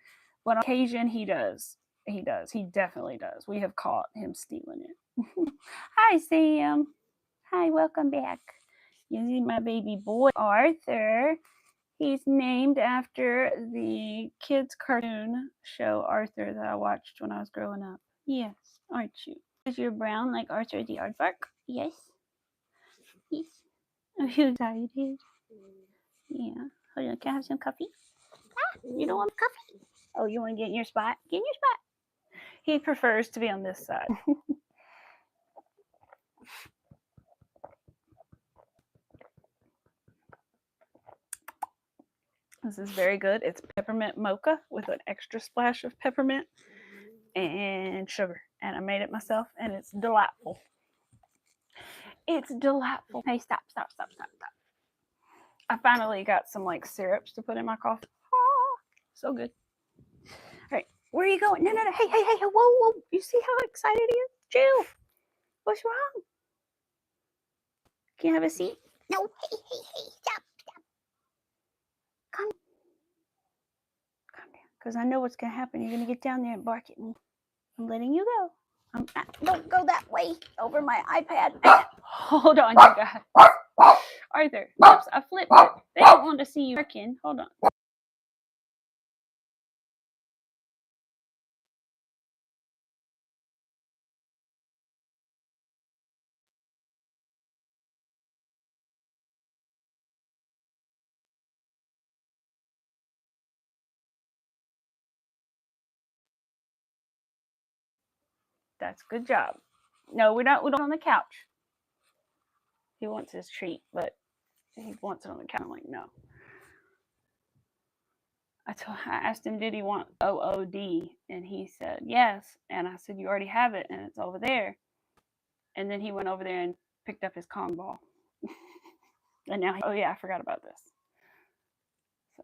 But on occasion he does. He definitely does. We have caught him stealing it. Hi, Sam. Hi, welcome back. You see my baby boy, Arthur. He's named after the kids' cartoon show Arthur that I watched when I was growing up. Yes, aren't you? Because you're brown like Arthur the Aardvark? Yes. Yes. Are you excited? Yeah. Hold on, can I have some coffee? Ah, you don't want coffee? Oh, you want to get in your spot? Get in your spot. He prefers to be on this side. This is very good. It's peppermint mocha with an extra splash of peppermint and sugar. And I made it myself, and it's delightful. It's delightful. Hey, stop. I finally got some like syrups to put in my coffee. Oh, so good. All right, where are you going? No. Hey, whoa. You see how excited he is? Jill, what's wrong? Can you have a seat? No, hey, stop. Calm down. because I know what's going to happen. You're going to get down there and bark at me. I'm letting you go. Don't go that way over my iPad. Hold on, you guys. Arthur, oops, I flipped it. They don't want to see you barking. Hold on. That's good job. No, we don't on the couch. He wants his treat, but he wants it on the couch. I'm like, no. I asked him, did he want OOD? And he said, yes. And I said, you already have it, and it's over there. And then he went over there and picked up his Kong ball. And now, oh yeah, I forgot about this. So.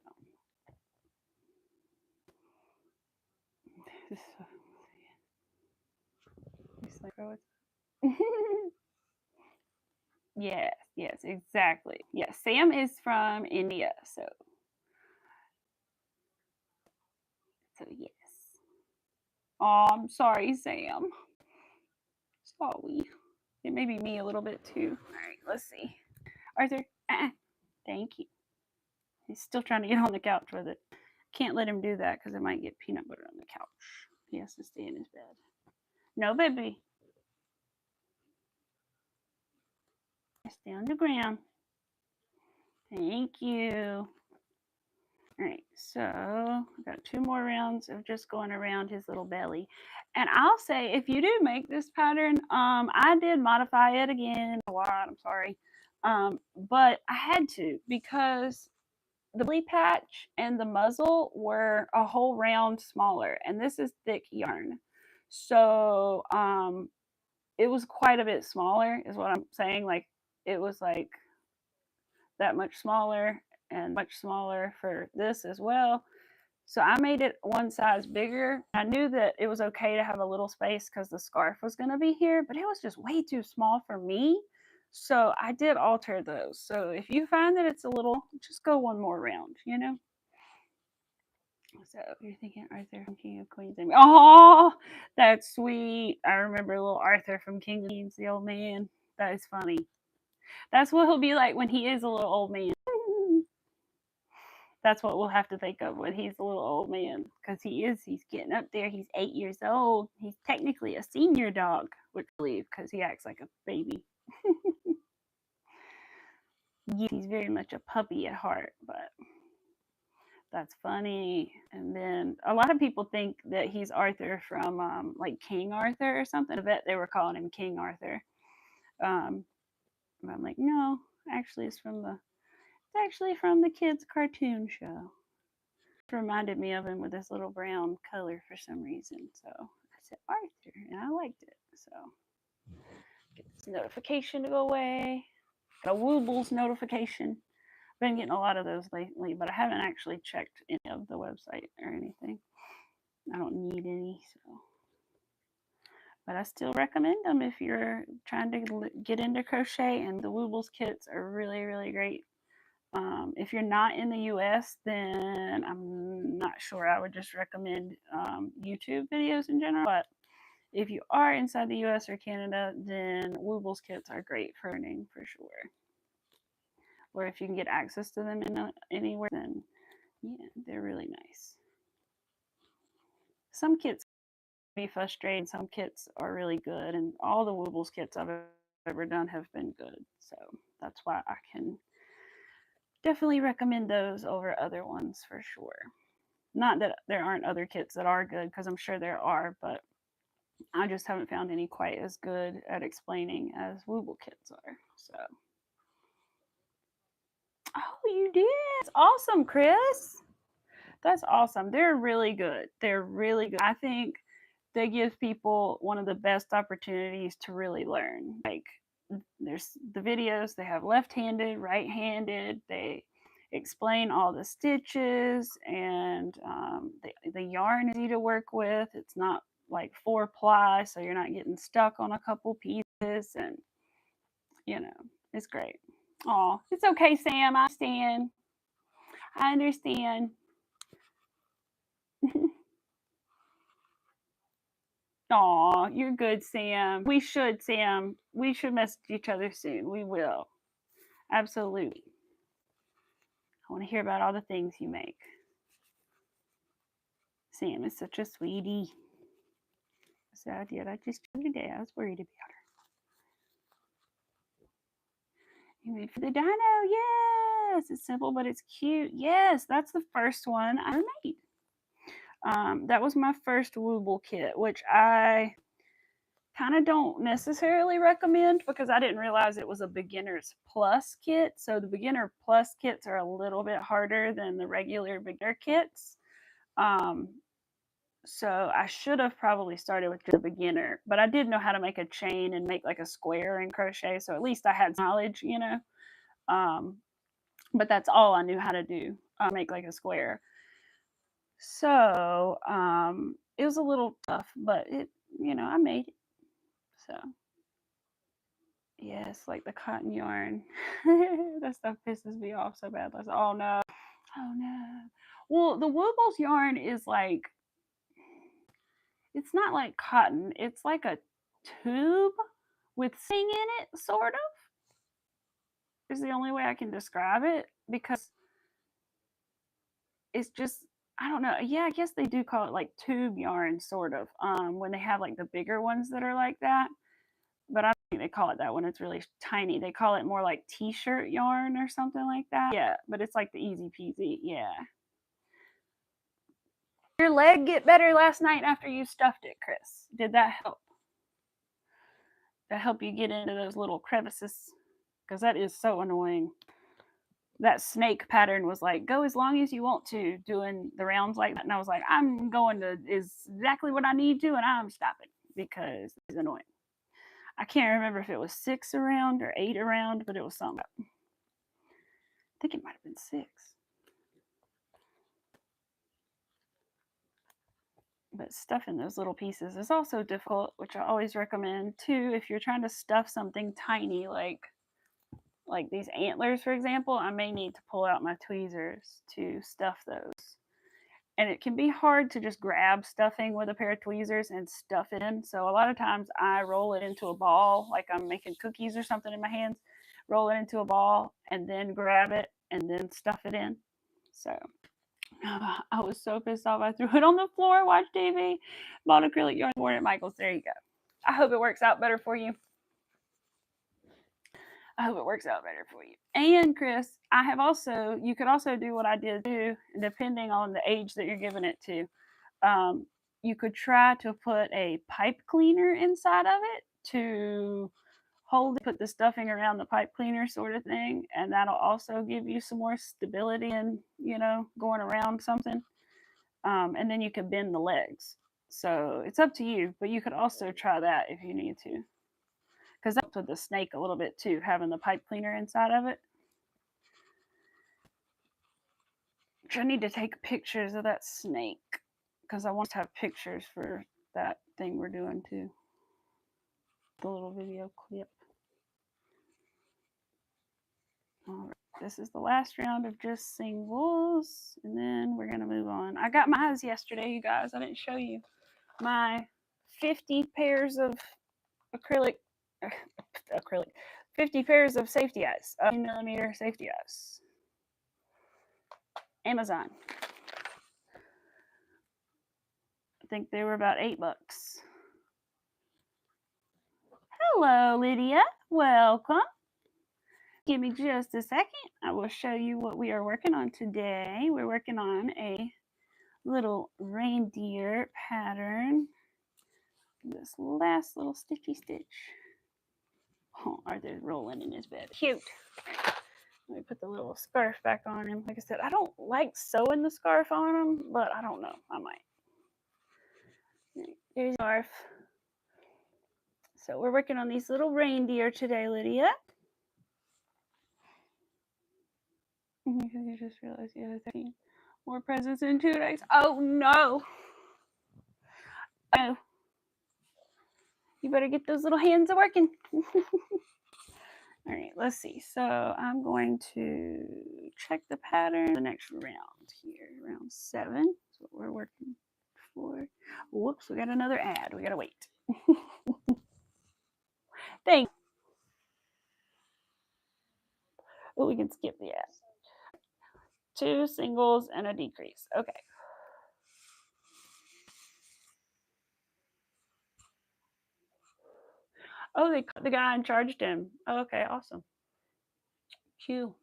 He's like, oh, yes, exactly. Yes, Sam is from India, so yes. Oh, I'm sorry, Sam. Sorry. It may be me a little bit too. All right, let's see. Arthur, thank you. He's still trying to get on the couch with it. Can't let him do that because it might get peanut butter on the couch. He has to stay in his bed. No, baby. Stay on the ground. Thank you. All right, so I've got 2 more rounds of just going around his little belly. And I'll say, if you do make this pattern, I did modify it again a lot. I'm sorry. But I had to because the belly patch and the muzzle were a whole round smaller, and this is thick yarn. So it was quite a bit smaller is what I'm saying. Like it was like that much smaller and much smaller for this as well. So I made it one size bigger. I knew that it was okay to have a little space because the scarf was going to be here, but it was just way too small for me. So I did alter those. So if you find that it's a little, just go one more round, you know? So you're thinking Arthur from King of Queens. Oh, that's sweet. I remember little Arthur from King of Queens, the old man. That is funny. That's what he'll be like when he is a little old man. That's what we'll have to think of when he's a little old man. Because he's getting up there. He's 8 years old. He's technically a senior dog, which I believe, because he acts like a baby. Yes, he's very much a puppy at heart, but that's funny. And then a lot of people think that he's Arthur from like King Arthur or something. I bet they were calling him King Arthur. I'm like, no, actually it's actually from the kids' cartoon show. It reminded me of him with this little brown color for some reason. So I said Arthur, and I liked it. So get this notification to go away. Got a Woobles notification. I've been getting a lot of those lately, but I haven't actually checked any of the website or anything. I don't need any, so. But I still recommend them if you're trying to get into crochet, and the Woobles kits are really, really great. If you're not in the US, then I'm not sure. I would just recommend YouTube videos in general. But if you are inside the US or Canada, then Woobles kits are great for learning for sure. Or if you can get access to them anywhere, then yeah, they're really nice. Some kits can be frustrating. Some kits are really good, and all the Woobles kits I've ever done have been good. So that's why I can definitely recommend those over other ones for sure. Not that there aren't other kits that are good, because I'm sure there are, but I just haven't found any quite as good at explaining as Wooble kits are. So, oh, you did? That's awesome, Chris. That's awesome. They're really good. They're really good. I think they give people one of the best opportunities to really learn. Like, there's the videos, they have left-handed, right-handed, they explain all the stitches, and the yarn is easy to work with. It's not like 4-ply, so you're not getting stuck on a couple pieces, and you know, it's great. Oh, it's okay, Sam. I understand. Aw, you're good, Sam. We should, Sam. We should message each other soon. We will. Absolutely. I want to hear about all the things you make. Sam is such a sweetie. So I did. I just today. I was worried about her. You made for the dino. Yes, it's simple, but it's cute. Yes, that's the first one I made. That was my first Wooble kit, which I kind of don't necessarily recommend because I didn't realize it was a beginner's plus kit. So the beginner plus kits are a little bit harder than the regular beginner kits. So I should have probably started with the beginner, but I did know how to make a chain and make like a square in crochet. So at least I had knowledge, you know. But that's all I knew how to do, make like a square. So it was a little tough, but it, you know, I made it. So yes, like the cotton yarn. That stuff pisses me off so bad. I was like, oh no, oh no. Well, the Wooble's yarn is like, it's not like cotton. It's like a tube with sing in it, sort of. Is the only way I can describe it because it's just, I don't know. Yeah, I guess they do call it like tube yarn, sort of. When they have like the bigger ones that are like that, but I don't think they call it that when it's really tiny. They call it more like t-shirt yarn or something like that. Yeah, but it's like the easy peasy. Yeah. Your leg get better last night after you stuffed it, Chris? Did that help? That help you get into those little crevices? Because that is so annoying. That snake pattern was like, go as long as you want to, doing the rounds like that. And I was like, I'm going to is exactly what I need to, and I'm stopping because it's annoying. I can't remember if it was 6 around or 8 around, but it was something. I think it might have been 6. But stuffing those little pieces is also difficult, which I always recommend too if you're trying to stuff something tiny like these antlers, for example. I may need to pull out my tweezers to stuff those. And it can be hard to just grab stuffing with a pair of tweezers and stuff it in. So a lot of times I roll it into a ball, like I'm making cookies or something in my hands, roll it into a ball and then grab it and then stuff it in. So I was so pissed off. I threw it on the floor, watched TV, bought acrylic yarn, worn at Michael's. There you go. I hope it works out better for you. I hope it works out better for you. And Chris, you could also do what I did too, depending on the age that you're giving it to. You could try to put a pipe cleaner inside of it to put the stuffing around the pipe cleaner sort of thing. And that'll also give you some more stability and, you know, going around something. And then you can bend the legs. So it's up to you, but you could also try that if you need to. Because that helps with the snake a little bit too, having the pipe cleaner inside of it. Which I need to take pictures of that snake because I want to have pictures for that thing we're doing too. The little video clip. All right, this is the last round of just singles, and then we're gonna move on. I got my eyes yesterday, you guys. I didn't show you my 50 pairs of acrylic 50 pairs of safety eyes, 18mm safety eyes. Amazon. I think they were about $8. Hello, Lydia. Welcome. Give me just a second. I will show you what we are working on today. We're working on a little reindeer pattern. This last little stitchy stitch. Oh, Arthur's rolling in his bed. Cute. Let me put the little scarf back on him. Like I said, I don't like sewing the scarf on him, but I don't know. I might. There's the scarf. So we're working on these little reindeer today, Lydia. You just realized you have 13 more presents in 2 days. Oh no. Oh. You better get those little hands a working. All right, let's see. So I'm going to check the pattern the next round here, round 7. That's what we're working. Whoops, we got another ad. We gotta wait. Thanks. Oh, we can skip the ad. 2 singles and a decrease. Okay. Oh, they caught the guy and charged him. Oh, okay, awesome. Q.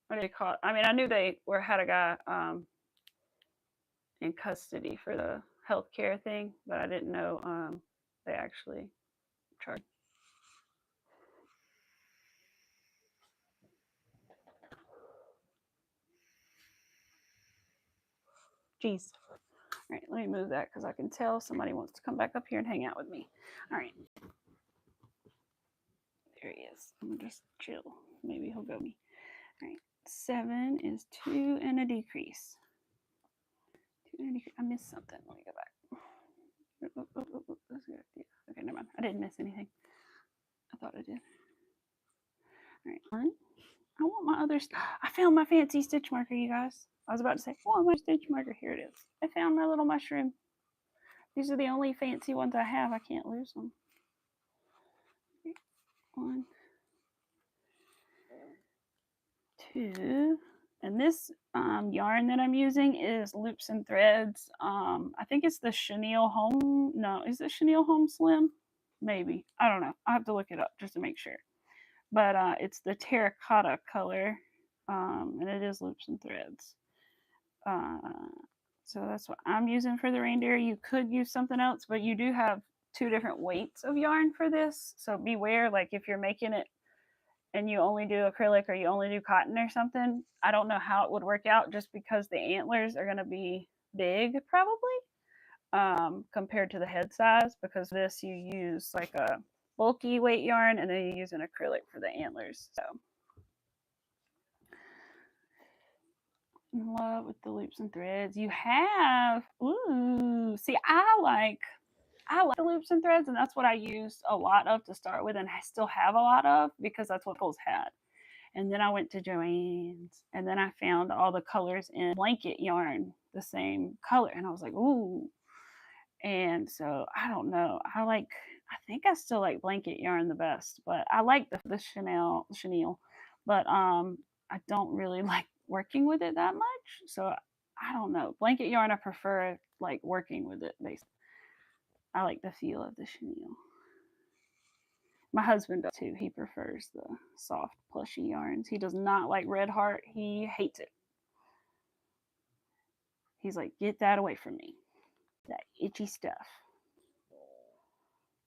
What they caught? I mean, I knew they had a guy in custody for the healthcare thing, but I didn't know they actually charged. Jeez. All right, let me move that because I can tell somebody wants to come back up here and hang out with me. All right. There he is. I'm gonna just chill. Maybe he'll go me. All right. 7 is 2 and a decrease. 2 and a decrease. I missed something. Let me go back. That's a good idea. Okay, never mind. I didn't miss anything. I thought I did. All right. 1. I want my other. I found my fancy stitch marker, you guys. I was about to say, oh, my stitch marker. Here it is. I found my little mushroom. These are the only fancy ones I have. I can't lose them. 1, 2, and this yarn that I'm using is Loops and Threads. I think it's the Chenille Home. No, is it Chenille Home Slim? Maybe. I don't know. I'll have to look it up just to make sure. But it's the terracotta color, and it is Loops and Threads. So that's what I'm using for the reindeer. You could use something else, but you do have 2 different weights of yarn for this. So beware, like if you're making it and you only do acrylic or you only do cotton or something, I don't know how it would work out just because the antlers are going to be big probably compared to the head size, because this you use like a bulky weight yarn and then you use an acrylic for the antlers. So in love with the Loops and Threads. You have, ooh, see, I like the Loops and Threads, and that's what I used a lot of to start with, and I still have a lot of because that's what Kohl's had. And then I went to Joann's, and then I found all the colors in blanket yarn, the same color, and I was like, ooh. And so I don't know. I think I still like blanket yarn the best, but I like the chenille, but I don't really like working with it that much. So I don't know. Blanket yarn I prefer like working with it basically. I like the feel of the chenille. My husband does too. He prefers the soft, plushy yarns. He does not like Red Heart. He hates it. He's like, get that away from me. That itchy stuff.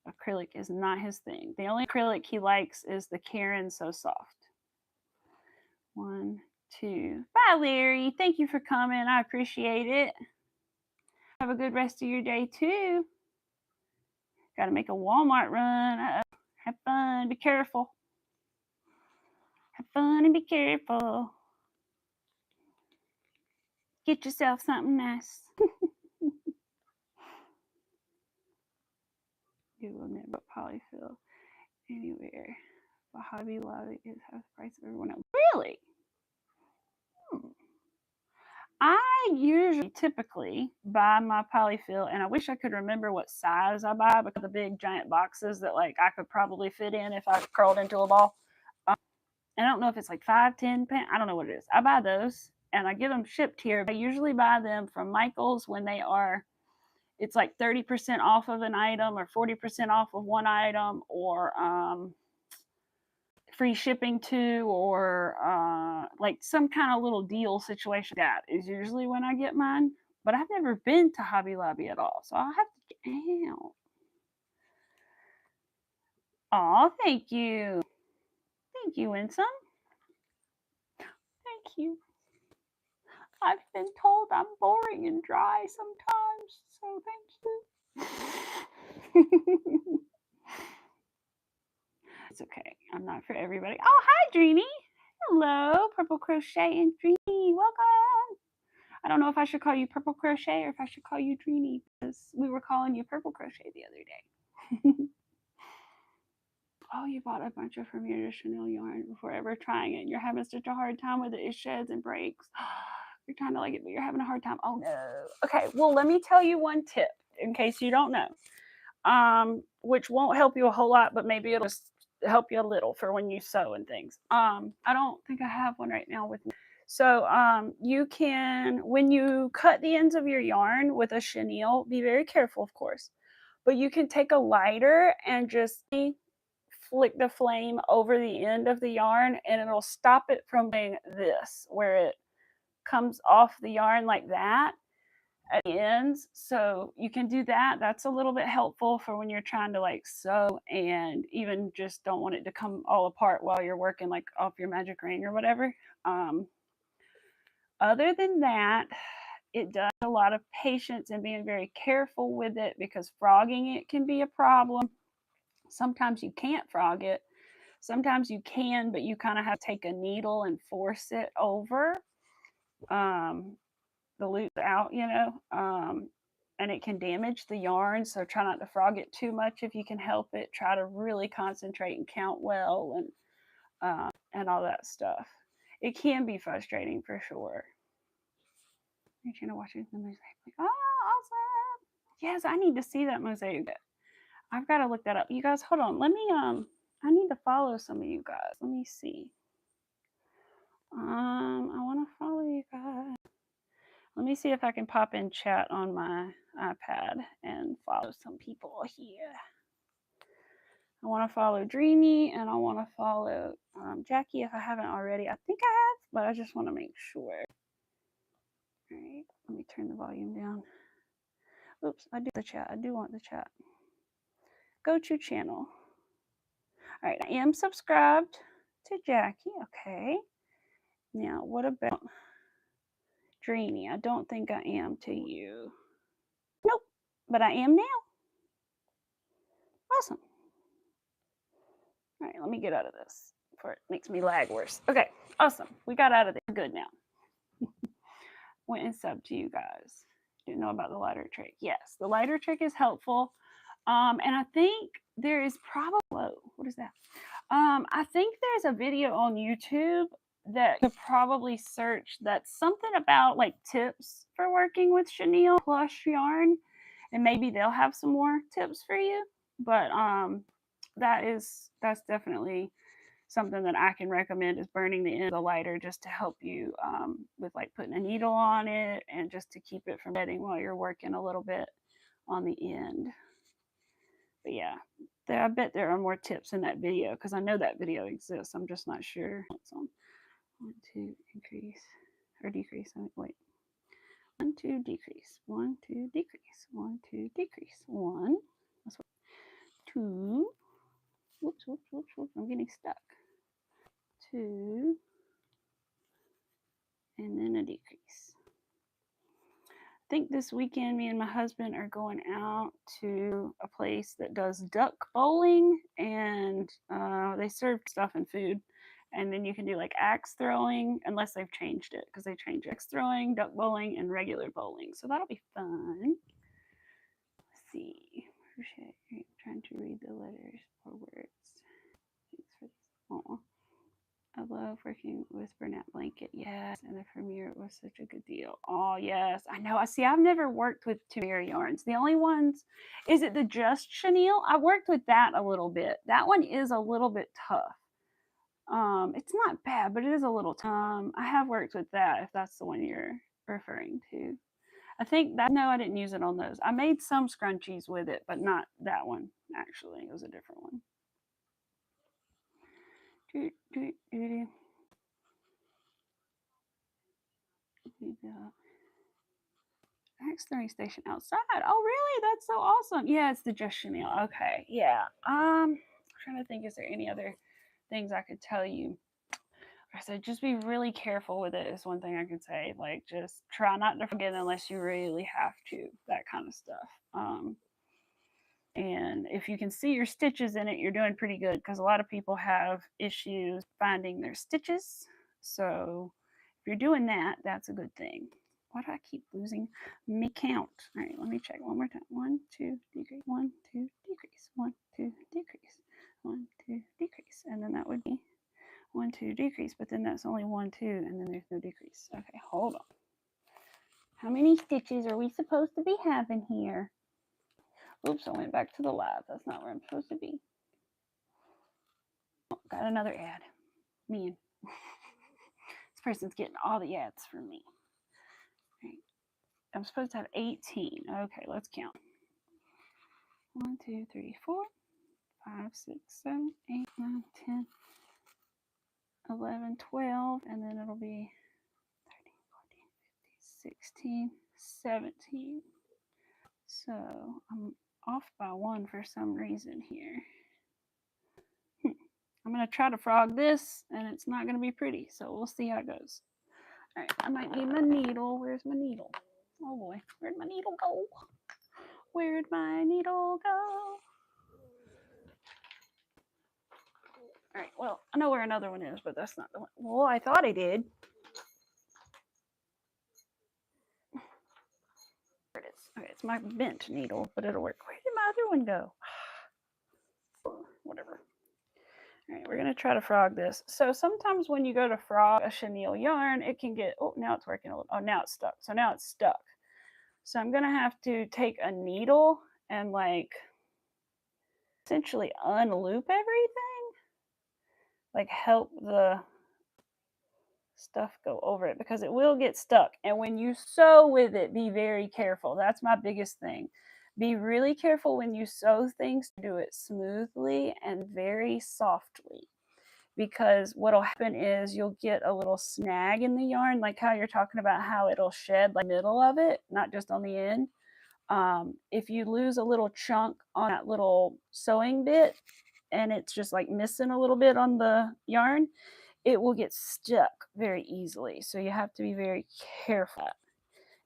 Acrylic is not his thing. The only acrylic he likes is the Karen So Soft. 1, 2. Bye, Larry. Thank you for coming. I appreciate it. Have a good rest of your day, too. Got to make a Walmart run. Have fun. Be careful. Have fun and be careful. Get yourself something nice. You will never polyfill anywhere. But Hobby Lobby is half the price of everyone else. Really? I usually typically buy my polyfill, and I wish I could remember what size I buy because the big giant boxes that like I could probably fit in if I curled into a ball. I don't know if it's like 5, 10 pounds. I don't know what it is. I buy those and I get them shipped here. I usually buy them from Michael's when they are, it's like 30% off of an item or 40% off of one item, or free shipping too, or like some kind of little deal situation. That is usually when I get mine. But I've never been to Hobby Lobby at all, so I'll have to get out. Oh, thank you. Thank you, Winsome. Thank you. I've been told I'm boring and dry sometimes, so thank you. It's okay. I'm not for everybody. Oh, hi, Dreamy. Hello, Purple Crochet and Dreamy. Welcome. I don't know if I should call you Purple Crochet or if I should call you Dreamy, because we were calling you Purple Crochet the other day. Oh, you bought a bunch of Bermuda chenille yarn before ever trying it. You're having such a hard time with it. It sheds and breaks. You're trying to like it, but you're having a hard time. Oh, no. Okay, well, let me tell you one tip. in case you don't know, which won't help you a whole lot, but maybe it'll just help you a little for when you sew and things. I don't think I have one right now with me. So you can, when you cut the ends of your yarn with a chenille, be very careful, of course, but you can take a lighter and just flick the flame over the end of the yarn, and it'll stop it from being this, where it comes off the yarn like that at the ends. So you can do that. That's a little bit helpful for when you're trying to like sew and even just don't want it to come all apart while you're working like off your magic ring or whatever. Other than that, it does a lot of patience and being very careful with it, because frogging it can be a problem. Sometimes you can't frog it. Sometimes you can, but you kind of have to take a needle and force it over the loop out, you know, and it can damage the yarn. So try not to frog it too much if you can help it. Try to really concentrate and count well and all that stuff. It can be frustrating for sure. You're trying to watch the mosaic. Oh, awesome! Yes, I need to see that mosaic. I've got to look that up. You guys, hold on. Let me I need to follow some of you guys. Let me see. I want to follow you guys. Let me see if I can pop in chat on my iPad and follow some people here. I want to follow Dreamy, and I want to follow Jackie if I haven't already. I think I have, but I just want to make sure. All right, let me turn the volume down. Oops, I do the chat. I do want the chat. Go to channel. All right, I am subscribed to Jackie. Okay. Now, what about Dreamy? I don't think I am to you. Nope, but I am now. Awesome. All right, let me get out of this before it makes me lag worse. Okay, awesome. We got out of there. Good now. Went and subbed to you guys. Didn't know about the lighter trick. Yes, the lighter trick is helpful. And I think there is probably, whoa, what is that? I think there's a video on YouTube that you could probably search that's something about like tips for working with chenille plush yarn, and maybe they'll have some more tips for you. But that's definitely something that I can recommend, is burning the end of the lighter just to help you with like putting a needle on it and just to keep it from shedding while you're working a little bit on the end. But yeah, I bet there are more tips in that video, because I know that video exists. I'm just not sure. What's on? 1, 2, increase or decrease. Wait. 1, 2, decrease. 1, 2, decrease. 1, 2, decrease. 1. That's what. 2. Whoops. I'm getting stuck. 2. And then a decrease. I think this weekend me and my husband are going out to a place that does duck bowling, and they serve stuff and food, and then you can do like axe throwing, unless they've changed it, because they changed axe throwing, duck bowling, and regular bowling, so that'll be fun. Let's see. Crochet. I'm trying to read the letters or words. Thanks for this. Aww. I love working with Bernat Blanket. Yes, and the Premier was such a good deal. Oh, yes. I know. I see. I've never worked with Premier yarns. The only ones, is it the Just Chenille? I worked with that a little bit. That one is a little bit tough. It's not bad, but it is a little tough. I have worked with that, if that's the one you're referring to. I think that, no, I didn't use it on those. I made some scrunchies with it, but not that one, actually. It was a different one. Axe throwing station outside. Oh, really? That's so awesome. Yeah, it's the Just Chenille. Okay, yeah. I'm trying to think, is there any other things I could tell you? I said, just be really careful with it is one thing I could say. Like, just try not to forget unless you really have to, that kind of stuff. And if you can see your stitches in it, you're doing pretty good, because a lot of people have issues finding their stitches. So if you're doing that, that's a good thing. Why do I keep losing me count? All right, let me check one more time. 1, 2, decrease. 1, 2, decrease. 1, 2, decrease. 1, 2, decrease. And then that would be 1, 2, decrease. But then that's only 1, 2, and then there's no decrease. Okay, hold on. How many stitches are we supposed to be having here? Oops, I went back to the live. That's not where I'm supposed to be. Oh, got another ad. Man. This person's getting all the ads from me. Right. I'm supposed to have 18. Okay, let's count. 1, 2, 3, 4, 5, 6, 7, 8, 9, 10, 11, 12, and then it'll be 13, 14, 15, 16, 17. So I'm off by 1 for some reason here. I'm going to try to frog this, and it's not going to be pretty, so we'll see how it goes. All right, I might need my needle. Where's my needle? Oh boy, where'd my needle go? Where'd my needle go? All right, well, I know where another one is, but that's not the one. Well, I thought I did. There it is. Okay, it's my bent needle, but it'll work. Where did my other one go? Whatever. All right, we're going to try to frog this. So sometimes when you go to frog a chenille yarn, it can get, oh, now it's working a little. Oh, now it's stuck. So now it's stuck. So I'm going to have to take a needle and like essentially unloop everything. Like help the stuff go over it because it will get stuck. And when you sew with it, be very careful. That's my biggest thing. Be really careful when you sew things to do it smoothly and very softly, because what'll happen is you'll get a little snag in the yarn, like how you're talking about how it'll shed like middle of it, not just on the end. If you lose a little chunk on that little sewing bit and it's just like missing a little bit on the yarn, it will get stuck very easily. So you have to be very careful.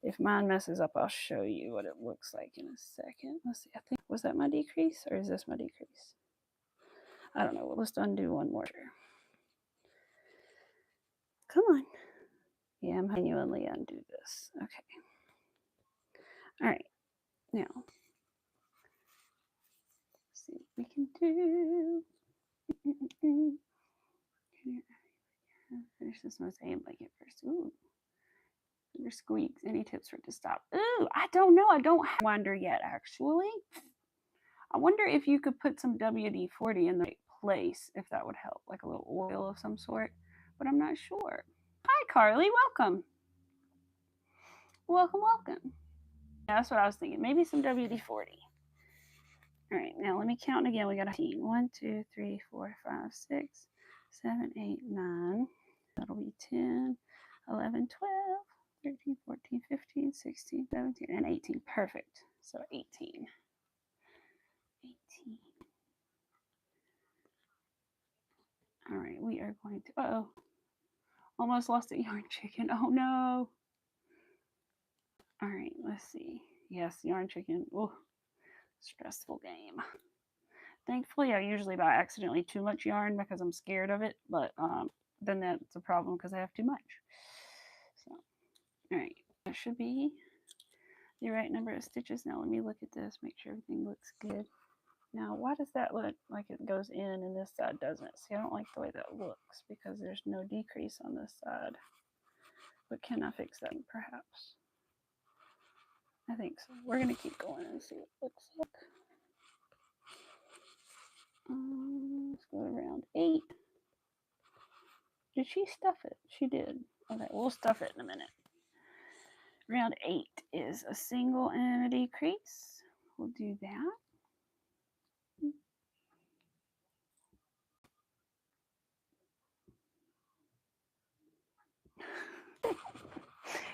If mine messes up, I'll show you what it looks like in a second. Let's see. I think, was that my decrease or is this my decrease? I don't know. Well, let's undo one more. Come on. Yeah, I'm genuinely undo this. Okay. All right. Now, let's see what we can do. Finish this mosaic blanket first. Ooh. Your squeaks. Any tips for it to stop? Ooh, I don't know. I don't have winder yet, actually. I wonder if you could put some WD-40 in the right place, if that would help, like a little oil of some sort, but I'm not sure. Hi, Carly. Welcome. Welcome, welcome. Yeah, that's what I was thinking. Maybe some WD-40. All right, now let me count again. We got 18. 1, 2, 3, 4, 5, 6, 7, 8, 9. That'll be 10, 11, 12, 13, 14, 15, 16, 17, and 18. Perfect. So 18. 18. All right, we are going to, uh-oh. Almost lost a yarn chicken. Oh no. All right, let's see. Yes, yarn chicken. Oh, stressful game. Thankfully, I usually buy accidentally too much yarn because I'm scared of it, but then that's a problem because I have too much. So, all right, that should be the right number of stitches. Now let me look at this, make sure everything looks good. Now, why does that look like it goes in and this side doesn't? See, I don't like the way that looks because there's no decrease on this side. But can I fix that perhaps? I think so. We're going to keep going and see what it looks like. Let's go to round 8. Did she stuff it? She did. Okay, we'll stuff it in a minute. Round 8 is a single and a decrease. We'll do that.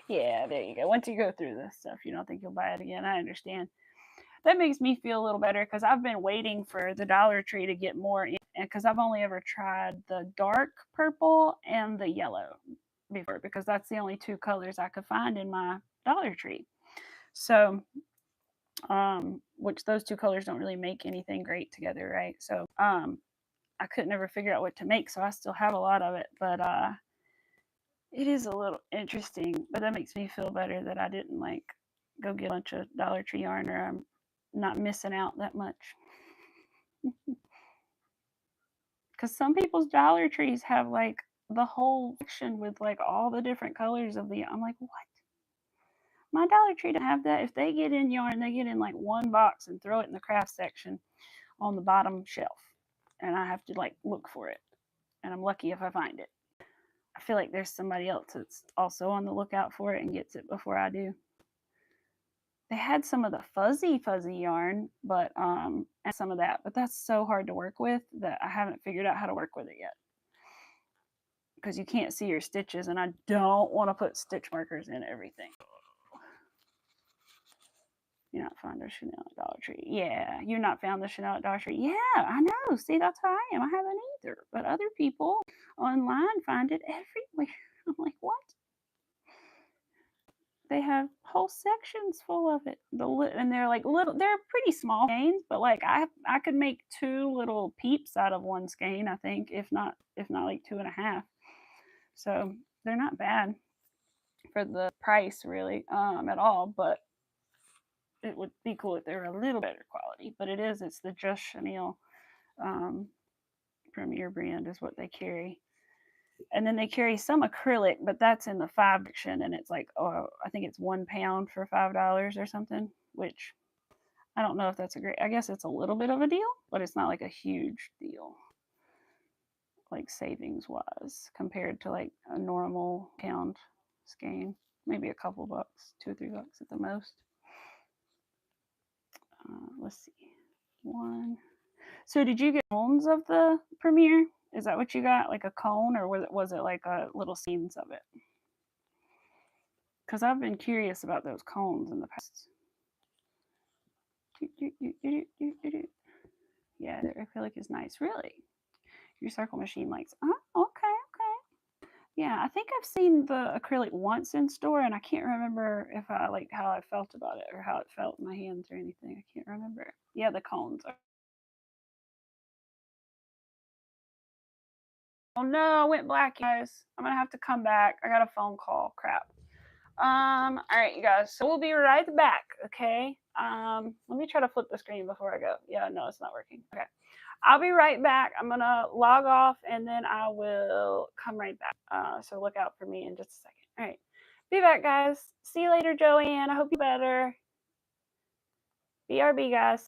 Yeah, there you go. Once you go through this stuff, you don't think you'll buy it again. I understand. That makes me feel a little better because I've been waiting for the Dollar Tree to get more in, because I've only ever tried the dark purple and the yellow before, because that's the only 2 colors I could find in my Dollar Tree. So, which those 2 colors don't really make anything great together, right? So, I could never figure out what to make, so I still have a lot of it, but it is a little interesting, but that makes me feel better that I didn't like go get a bunch of Dollar Tree yarn, or I'm not missing out that much. Because some people's Dollar Trees have like the whole section with like all the different colors of the, I'm like, what? My Dollar Tree doesn't have that. If they get in yarn, they get in like one box and throw it in the craft section on the bottom shelf. And I have to like look for it. And I'm lucky if I find it. I feel like there's somebody else that's also on the lookout for it and gets it before I do. They had some of the fuzzy yarn, but and some of that, but that's so hard to work with that I haven't figured out how to work with it yet. Because you can't see your stitches, and I don't want to put stitch markers in everything. You're not found the Chanel at Dollar Tree. Yeah, you're not found the Chanel at Dollar Tree. Yeah, I know. See, that's how I am. I haven't either. But other people online find it everywhere. I'm like, what? They have whole sections full of it. And they're like little. They're pretty small skeins, but like I could make 2 little peeps out of one skein. I think, if not like 2.5. So they're not bad for the price, really, at all. But it would be cool if they were a little better quality. But it's the Just Chanel Premier brand is what they carry. And then they carry some acrylic, but that's in the 5 section, and it's like, oh, I think it's £1 for $5 or something, which I don't know if that's a great, I guess it's a little bit of a deal, but it's not like a huge deal, like savings wise, compared to like a normal pound skein. Maybe a couple bucks, $2 or $3 at the most. Let's see. One. So did you get cones of the Premier? Is that what you got? Like a cone, or was it like a little scenes of it? Because I've been curious about those cones in the past. Yeah, the acrylic is nice. Really? Your circle machine likes. Oh, okay. Yeah, I think I've seen the acrylic once in store, and I can't remember if I like how I felt about it or how it felt in my hands or anything. I can't remember. Yeah, the cones. Oh no, I went black, guys. I'm gonna have to come back. I got a phone call. Crap. All right, you guys. So we'll be right back. Okay. Let me try to flip the screen before I go. Yeah, no, it's not working. Okay. I'll be right back. I'm gonna log off and then I will come right back. So look out for me in just a second. All right. Be back, guys. See you later, Joanne. I hope you better. BRB, guys.